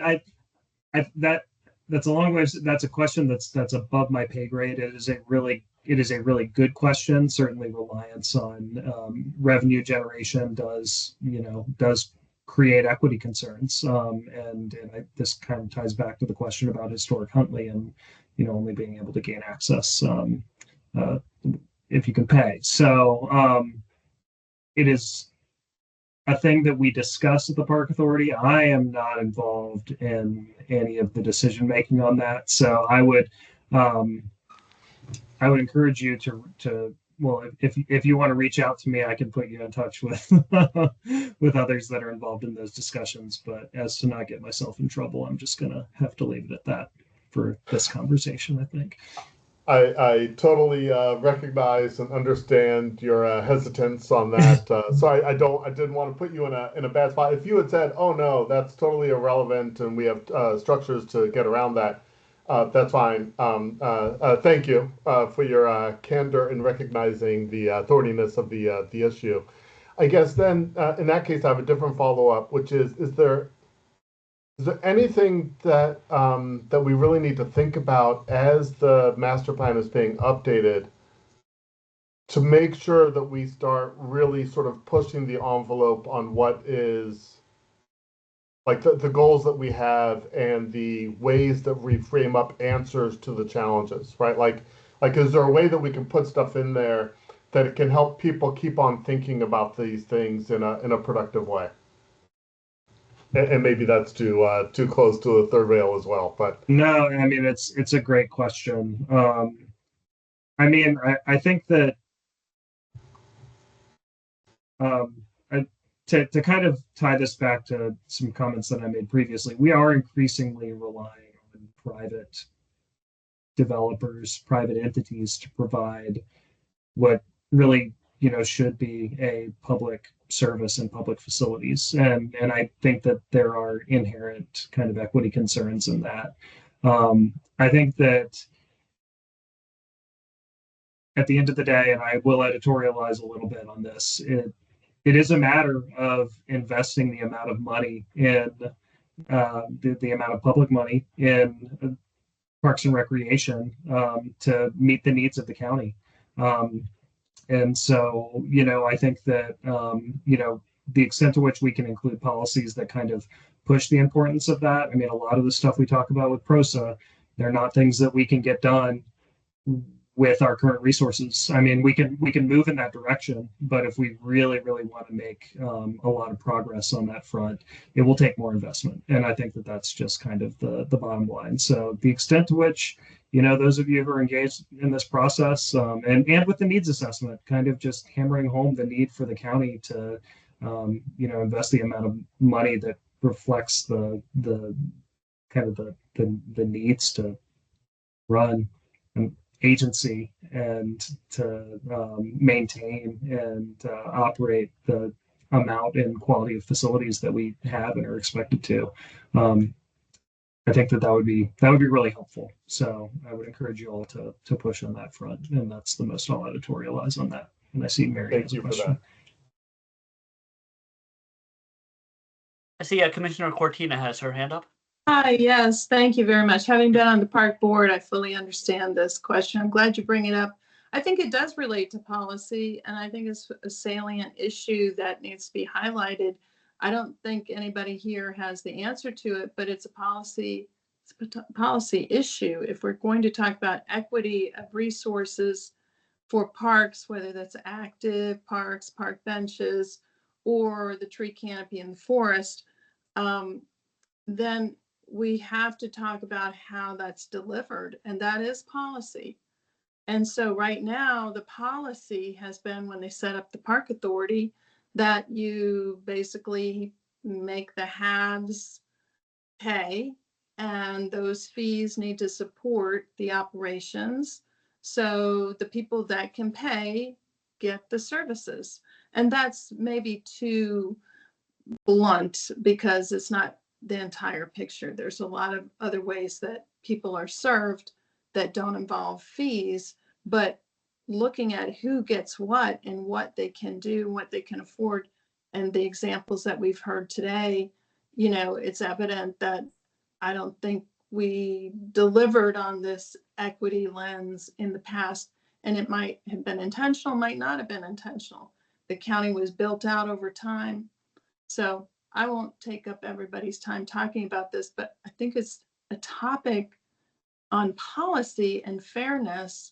That's a long way. That's a question that's above my pay grade. It is a really good question. Certainly, reliance on revenue generation does create equity concerns, this kind of ties back to the question about historic Huntley and only being able to gain access if you can pay. So it is a thing that we discuss at the Park Authority. I am not involved in any of the decision making on that, so I would encourage you to well, if you want to reach out to me, I can put you in touch with with others that are involved in those discussions. But as to not get myself in trouble, I'm just gonna have to leave it at that for this conversation, I think. I totally recognize and understand your hesitance on that. So I didn't want to put you in a bad spot. If you had said, "Oh no, that's totally irrelevant, and we have structures to get around that," that's fine. Thank you for your candor in recognizing the thorniness of the issue. I guess then, in that case, I have a different follow-up, which is there anything that that we really need to think about as the master plan is being updated to make sure that we start really sort of pushing the envelope on what is like the goals that we have and the ways that we frame up answers to the challenges, right? Like is there a way that we can put stuff in there that it can help people keep on thinking about these things in a productive way? And maybe that's too close to the third rail as well, but no, I mean it's a great question. I mean I think that to kind of tie this back to some comments that I made previously, we are increasingly relying on private developers, private entities to provide what really should be a public service and public facilities, and I think that there are inherent kind of equity concerns in that. I think that at the end of the day, and I will editorialize a little bit on this, it is a matter of investing the amount of money in the amount of public money in parks and recreation to meet the needs of the county. And so, I think that, the extent to which we can include policies that kind of push the importance of that. I mean, a lot of the stuff we talk about with PROSA, they're not things that we can get done with our current resources. I mean, we can move in that direction, but if we really, really want to make a lot of progress on that front, it will take more investment. And I think that that's just kind of the bottom line. So the extent to which, those of you who are engaged in this process and with the needs assessment, kind of just hammering home the need for the county to, invest the amount of money that reflects the kind of the needs to run an agency and to maintain and operate the amount and quality of facilities that we have and are expected to. I think that would be really helpful. So I would encourage you all to push on that front, and that's the most I'll editorialize on that. And I see Mary has a question. I see Commissioner Cortina has her hand up. Hi, yes, thank you very much. Having been on the park board, I fully understand this question. I'm glad you bring it up. I think it does relate to policy, and I think it's a salient issue that needs to be highlighted. I don't think anybody here has the answer to it, but it's a policy issue. If we're going to talk about equity of resources for parks, whether that's active parks, park benches, or the tree canopy in the forest, then we have to talk about how that's delivered, and that is policy. And so right now, the policy has been, when they set up the park authority, that you basically make the haves pay, and those fees need to support the operations. So the people that can pay get the services. And that's maybe too blunt because it's not the entire picture. There's a lot of other ways that people are served that don't involve fees, but looking at who gets what and what they can do, what they can afford, and the examples that we've heard today, you know, it's evident that I don't think we delivered on this equity lens in the past, and it might have been intentional, might not have been intentional. The county was built out over time. So I won't take up everybody's time talking about this, but I think it's a topic on policy and fairness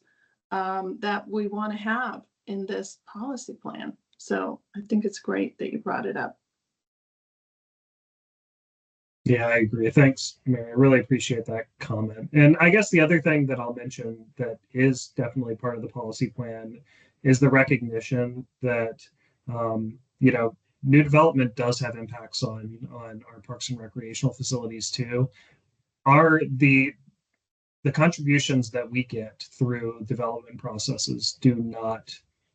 that we want to have in this policy plan. So I think it's great that you brought it up. Yeah, I agree. Thanks, Mary. I really appreciate that comment. And I guess the other thing that I'll mention that is definitely part of the policy plan is the recognition that, you know, new development does have impacts on our parks and recreational facilities too. Are the contributions that we get through development processes do not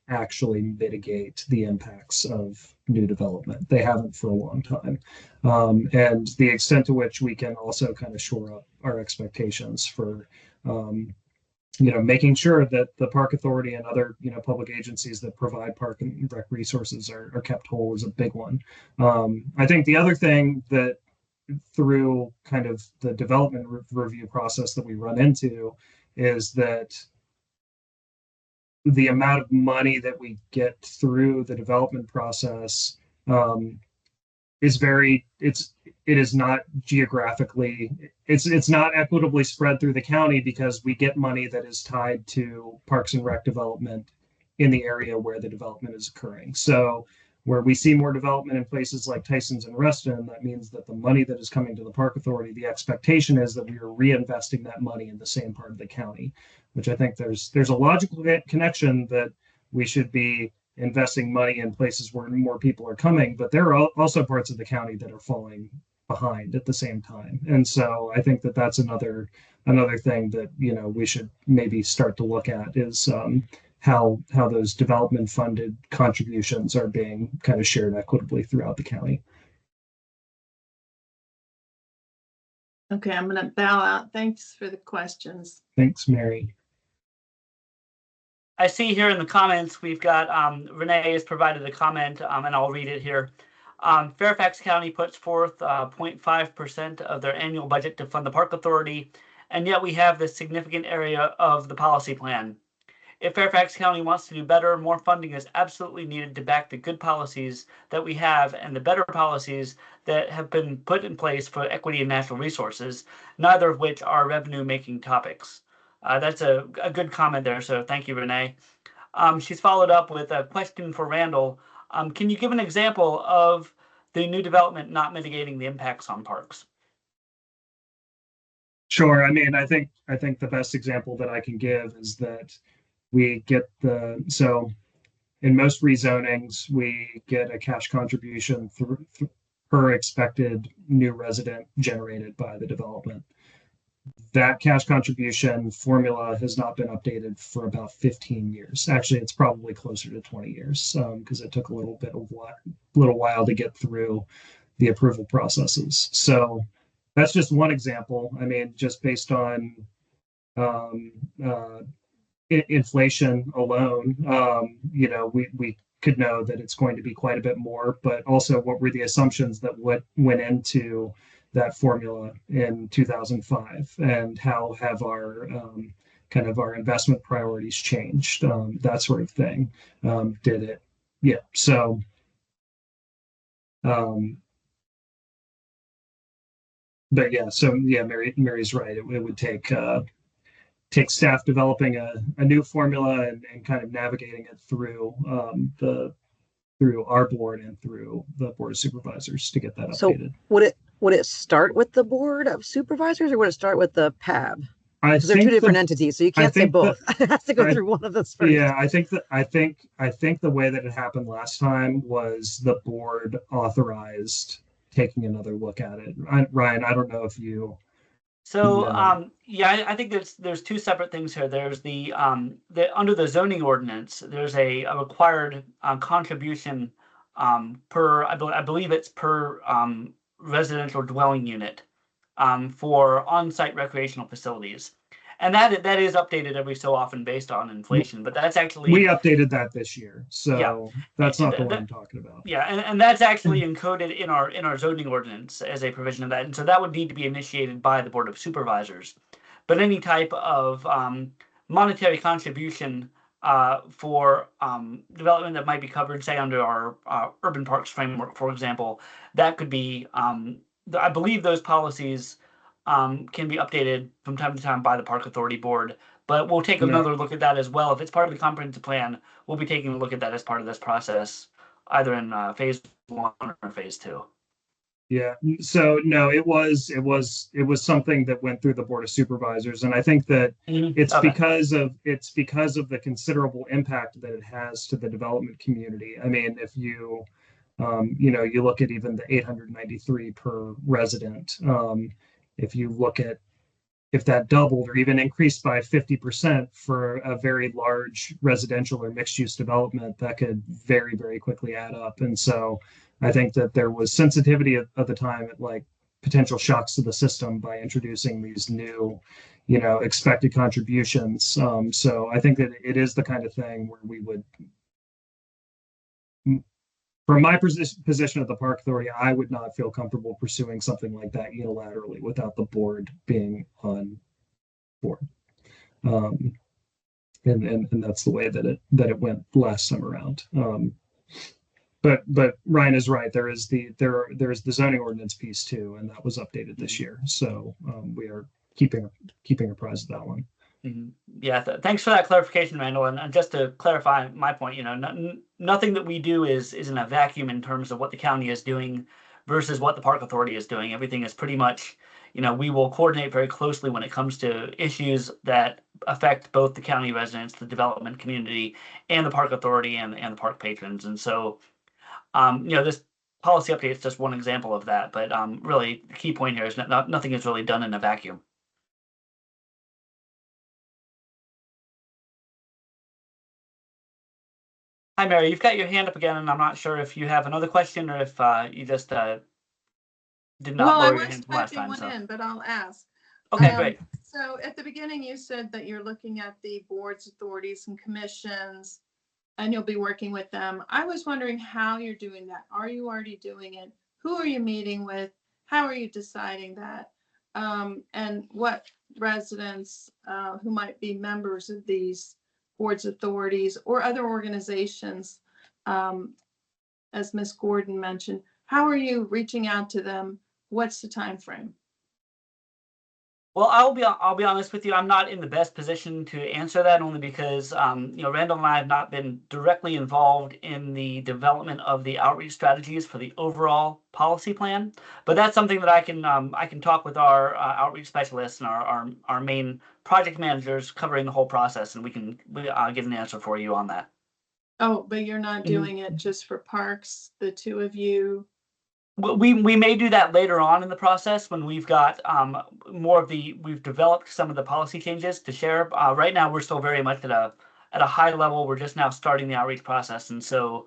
actually mitigate the impacts of new development. They haven't for a long time. And the extent to which we can also kind of shore up our expectations for, you know, making sure that the park authority and other, you know, public agencies that provide park and rec resources are kept whole is a big one. I think the other thing that through kind of the development review process that we run into is that the amount of money that we get through the development process is it is not geographically, it's not equitably spread through the county because we get money that is tied to parks and rec development in the area where the development is occurring. So where we see more development in places like Tyson's and Reston, that means that the money that is coming to the park authority, the expectation is that we are reinvesting that money in the same part of the county, which I think there's a logical connection that we should be investing money in places where more people are coming, but there are also parts of the county that are falling behind at the same time. And so I think that that's another thing that, you know, we should maybe start to look at is how those development funded contributions are being kind of shared equitably throughout the county. Okay, I'm going to bow out. Thanks for the questions. Thanks, Mary. I see here in the comments, we've got Renee has provided a comment, and I'll read it here. Fairfax County puts forth 0.5% of their annual budget to fund the park authority, and yet we have this significant area of the policy plan. If Fairfax County wants to do better, more funding is absolutely needed to back the good policies that we have and the better policies that have been put in place for equity and natural resources, neither of which are revenue-making topics. That's a good comment there, so thank you, Renee. She's followed up with a question for Randall. Can you give an example of the new development not mitigating the impacts on parks? Sure. I mean, I think the best example that I can give is that we get so in most rezonings, we get a cash contribution per expected new resident generated by the development. That cash contribution formula has not been updated for about 15 years. Actually, it's probably closer to 20 years because it took a little while to get through the approval processes. So that's just one example. I mean, just based on inflation alone, we could know that it's going to be quite a bit more, but also what were the assumptions that went into that formula in 2005, and how have our kind of our investment priorities changed, that sort of thing. Did it? Yeah. So, but yeah, so yeah, Mary's right. It would take staff developing a new formula and kind of navigating it through through our board and through the board of supervisors to get that So updated. would it start with the board of supervisors, or would it start with the PAB? I Because they're two think different entities, so you can't say think that- both. It has to go I- through one of those first. Yeah, I think the way that it happened last time was the board authorized taking another look at it. Ryan, I don't know if you. So, No. yeah, I think there's two separate things here. There's the under the zoning ordinance, there's a required contribution per, I believe it's per residential dwelling unit for on-site recreational facilities. And that is updated every so often based on inflation, but that's actually We updated that this year, so Yeah. that's not the one I'm talking about. yeah, and that's actually encoded in our zoning ordinance as a provision of that, and so that would need to be initiated by the Board of Supervisors. But any type of monetary contribution for development that might be covered, say under our urban parks framework, for example, that could be. I believe those policies can be updated from time to time by the Park Authority Board. But we'll take another look at that as well. If it's part of the comprehensive plan, we'll be taking a look at that as part of this process, either in phase 1 or phase 2. Yeah. So no, it was something that went through the Board of Supervisors, and I think that it's Okay. because of the considerable impact that it has to the development community. I mean, if you you look at even the 893 per resident. If you look at if that doubled or even increased by 50% for a very large residential or mixed use development, that could very, very quickly add up. And so I think that there was sensitivity at the time at like potential shocks to the system by introducing these new, expected contributions. So I think that it is the kind of thing where we would, from my position at the Park Authority, I would not feel comfortable pursuing something like that unilaterally without the board being on board. And that's the way that it went last time around. But Ryan is right. There is the zoning ordinance piece too, and that was updated this year. So we are keeping apprised of that one. Mm-hmm. Yeah, thanks for that clarification, Randall. And just to clarify my point, nothing that we do is in a vacuum in terms of what the county is doing versus what the Park Authority is doing. Everything is pretty much, we will coordinate very closely when it comes to issues that affect both the county residents, the development community, and the Park Authority and the park patrons. And so, this policy update is just one example of that. But really, the key point here is nothing is really done in a vacuum. Hi, Mary. You've got your hand up again, and I'm not sure if you have another question or if you just did not Well, I lower your was hand from last typing time. one in, but I'll ask. Okay, great. So at the beginning, you said that you're looking at the boards, authorities, and commissions, and you'll be working with them. I was wondering how you're doing that. Are you already doing it? Who are you meeting with? How are you deciding that? And what residents who might be members of these boards, authorities, or other organizations, as Ms. Gordon mentioned, how are you reaching out to them? What's the time frame? Well, I'll be honest with you. I'm not in the best position to answer that, only because Randall and I have not been directly involved in the development of the outreach strategies for the overall policy plan. But that's something that I can talk with our outreach specialists and our main project managers covering the whole process, and we can get an answer for you on that. Oh, but you're not doing it just for parks, the two of you? We may do that later on in the process when we've got we've developed some of the policy changes to share. Right now, we're still very much at a high level. We're just now starting the outreach process, and so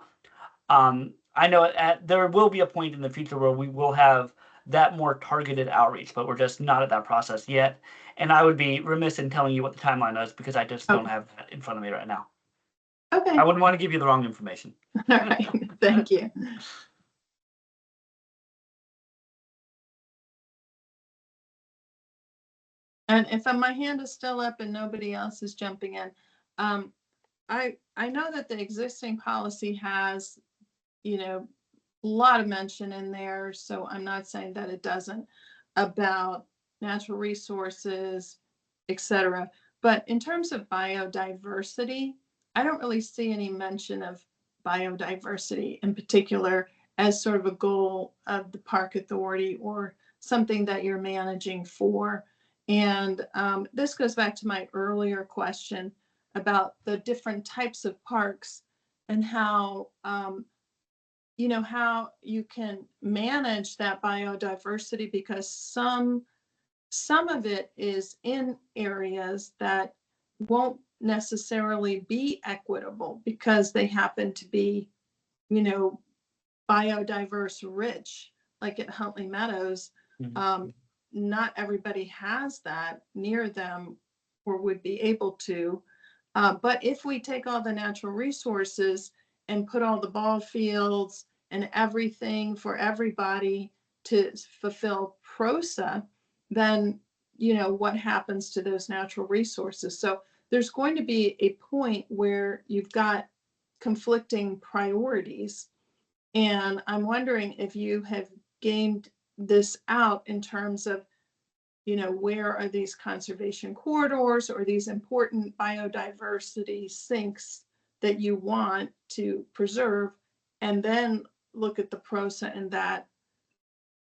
I know there will be a point in the future where we will have that more targeted outreach, but we're just not at that process yet. And I would be remiss in telling you what the timeline is because I just don't have that in front of me right now. Okay. I wouldn't want to give you the wrong information. All right. Thank you. And if my hand is still up and nobody else is jumping in, I know that the existing policy has, a lot of mention in there, so I'm not saying that it doesn't, about natural resources, etc. But in terms of biodiversity, I don't really see any mention of biodiversity in particular as sort of a goal of the park authority or something that you're managing for. And this goes back to my earlier question about the different types of parks and how, how you can manage that biodiversity, because some of it is in areas that won't necessarily be equitable because they happen to be, biodiverse rich, like at Huntley Meadows. Not everybody has that near them or would be able to. But if we take all the natural resources and put all the ball fields and everything for everybody to fulfill PROSA, then, what happens to those natural resources? So there's going to be a point where you've got conflicting priorities. And I'm wondering if you have gained this out in terms of, where are these conservation corridors or these important biodiversity sinks that you want to preserve, and then look at the PROSA in that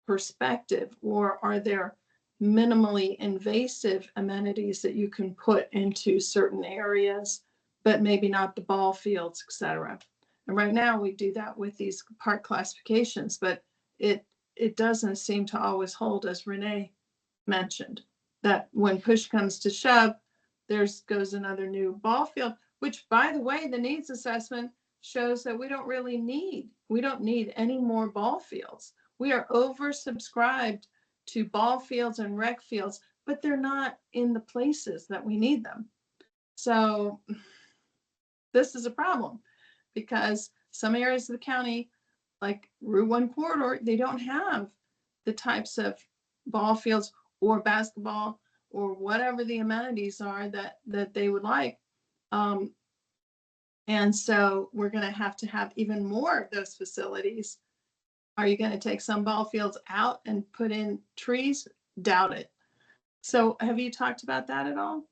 perspective? Or are there minimally invasive amenities that you can put into certain areas, but maybe not the ball fields, etc.? And right now we do that with these park classifications, but it doesn't seem to always hold, as Renee mentioned, that when push comes to shove, goes another new ball field, which, by the way, the needs assessment shows that we don't need any more ball fields. We are oversubscribed to ball fields and rec fields, but they're not in the places that we need them. So this is a problem, because some areas of the county, like Route 1 corridor, they don't have the types of ball fields or basketball or whatever the amenities are that they would like. And so we're going to have even more of those facilities. Are you going to take some ball fields out and put in trees? Doubt it. So have you talked about that at all?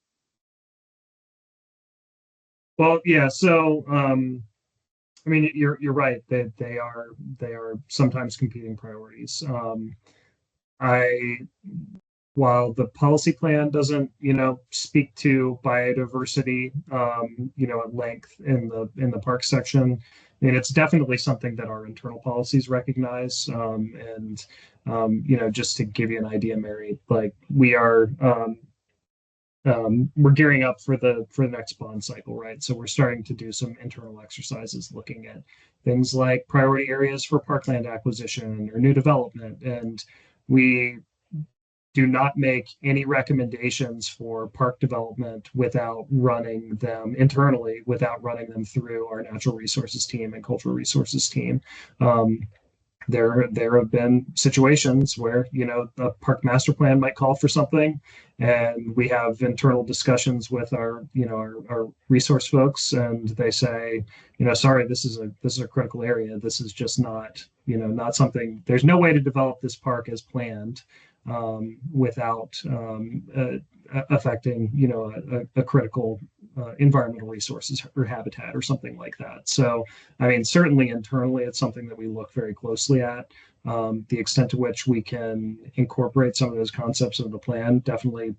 Well, yeah. So, I mean, you're right that they are sometimes competing priorities. While the policy plan doesn't, speak to biodiversity, at length in the park section, I mean, it's definitely something that our internal policies recognize. And just to give you an idea, Mary, like we are, we're gearing up for the next bond cycle, right? So we're starting to do some internal exercises looking at things like priority areas for parkland acquisition or new development, and we do not make any recommendations for park development without running them internally, without running them through our natural resources team and cultural resources team. There have been situations where, the park master plan might call for something, and we have internal discussions with our resource folks, and they say, sorry, this is a critical area. This is just not, not something, there's no way to develop this park as planned without affecting, a critical environmental resources or habitat or something like that. So, I mean, certainly internally, it's something that we look very closely at. The extent to which we can incorporate some of those concepts of the plan, definitely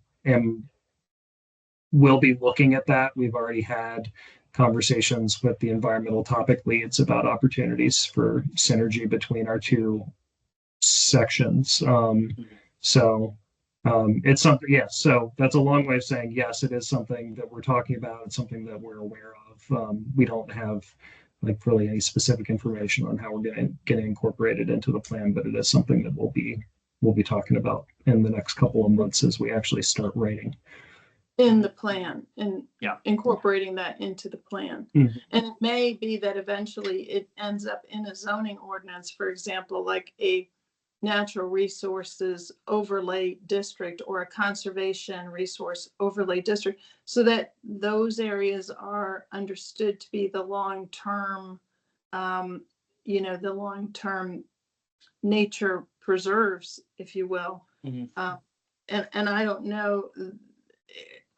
we'll be looking at that. We've already had conversations with the environmental topic leads about opportunities for synergy between our two sections. It's something, yes. So that's a long way of saying, yes, it is something that we're talking about. It's something that we're aware of. We don't have like really any specific information on how we're going to get incorporated into the plan, but it is something that we'll be we'll be talking about in the next couple of months as we actually start writing. In the plan and Yeah. incorporating that into the plan. Mhm. And it may be that eventually it ends up in a zoning ordinance, for example, like a natural resources overlay district or a conservation resource overlay district, so that those areas are understood to be the long-term, the long-term nature preserves, if you will. Mhm. And I don't know,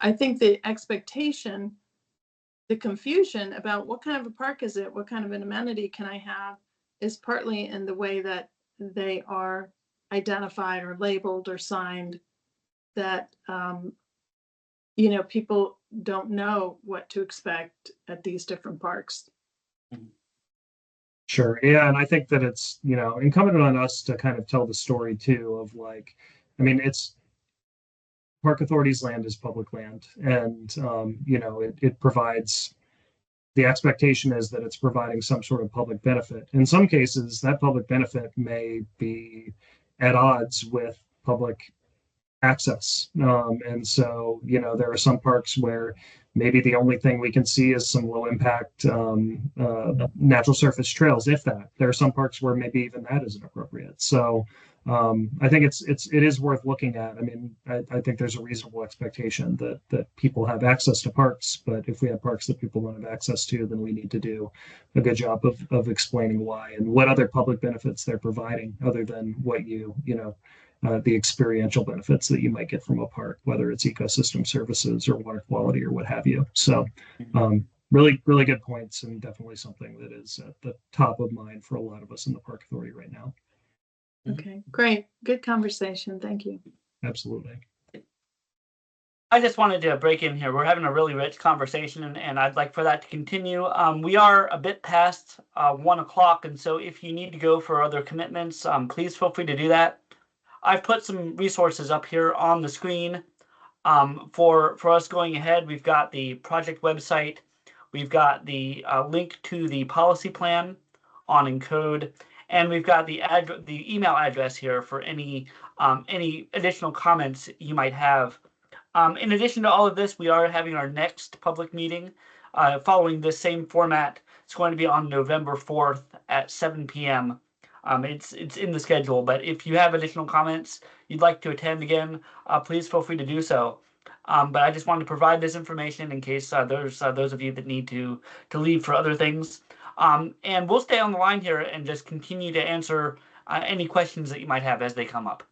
I think the expectation, the confusion about what kind of a park is it, what kind of an amenity can I have, is partly in the way that they are identified or labeled or signed, that people don't know what to expect at these different parks. Sure. Yeah. And I think that it's, incumbent on us to kind of tell the story too of like, I mean, it's Park Authority's land is public land, and, it provides, the expectation is that it's providing some sort of public benefit. In some cases, that public benefit may be at odds with public access. And so, there are some parks where maybe the only thing we can see is some low impact natural surface trails, if that. There are some parks where maybe even that isn't appropriate. So I think it is worth looking at. I mean, I think there's a reasonable expectation that people have access to parks, but if we have parks that people don't have access to, then we need to do a good job of explaining why and what other public benefits they're providing other than what the experiential benefits that you might get from a park, whether it's ecosystem services or water quality or what have you. So really, really good points, and definitely something that is at the top of mind for a lot of us in the Park Authority right now. Okay, great. Good conversation. Thank you. Absolutely. I just wanted to break in here. We're having a really rich conversation, and I'd like for that to continue. We are a bit past 1 o'clock, and so if you need to go for other commitments, please feel free to do that. I've put some resources up here on the screen for us going ahead. We've got the project website. We've got the link to the policy plan on Encode, and we've got the email address here for any additional comments you might have. In addition to all of this, we are having our next public meeting following this same format. It's going to be on November 4th at 7 p.m. It's in the schedule, but if you have additional comments you'd like to attend again, please feel free to do so. But I just wanted to provide this information in case there's those of you that need to leave for other things. And we'll stay on the line here and just continue to answer any questions that you might have as they come up.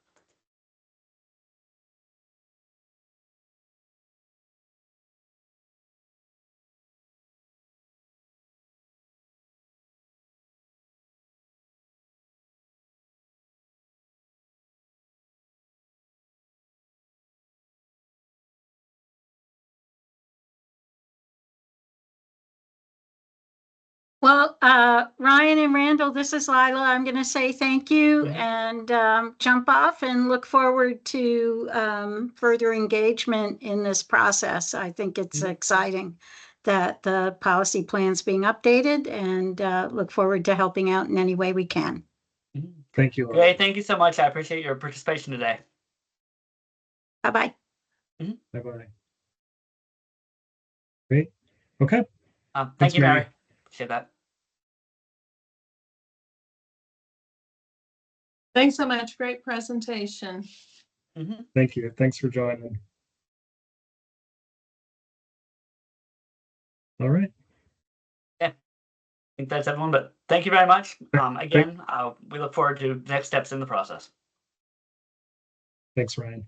Well, Ryan and Randall, this is Lila. I'm going to say thank you and jump off and look forward to further engagement in this process. I think it's exciting that the policy plan's being updated, and look forward to helping out in any way we can. Thank you. Great. Thank you so much. I appreciate your participation today. Bye-bye. Bye-bye. Great. Okay. Thank you, Mary. Appreciate that. Thanks so much. Great presentation. Thank you. Thanks for joining. All right. Yeah, I think that's everyone, but thank you very much. Again, we look forward to next steps in the process. Thanks, Ryan.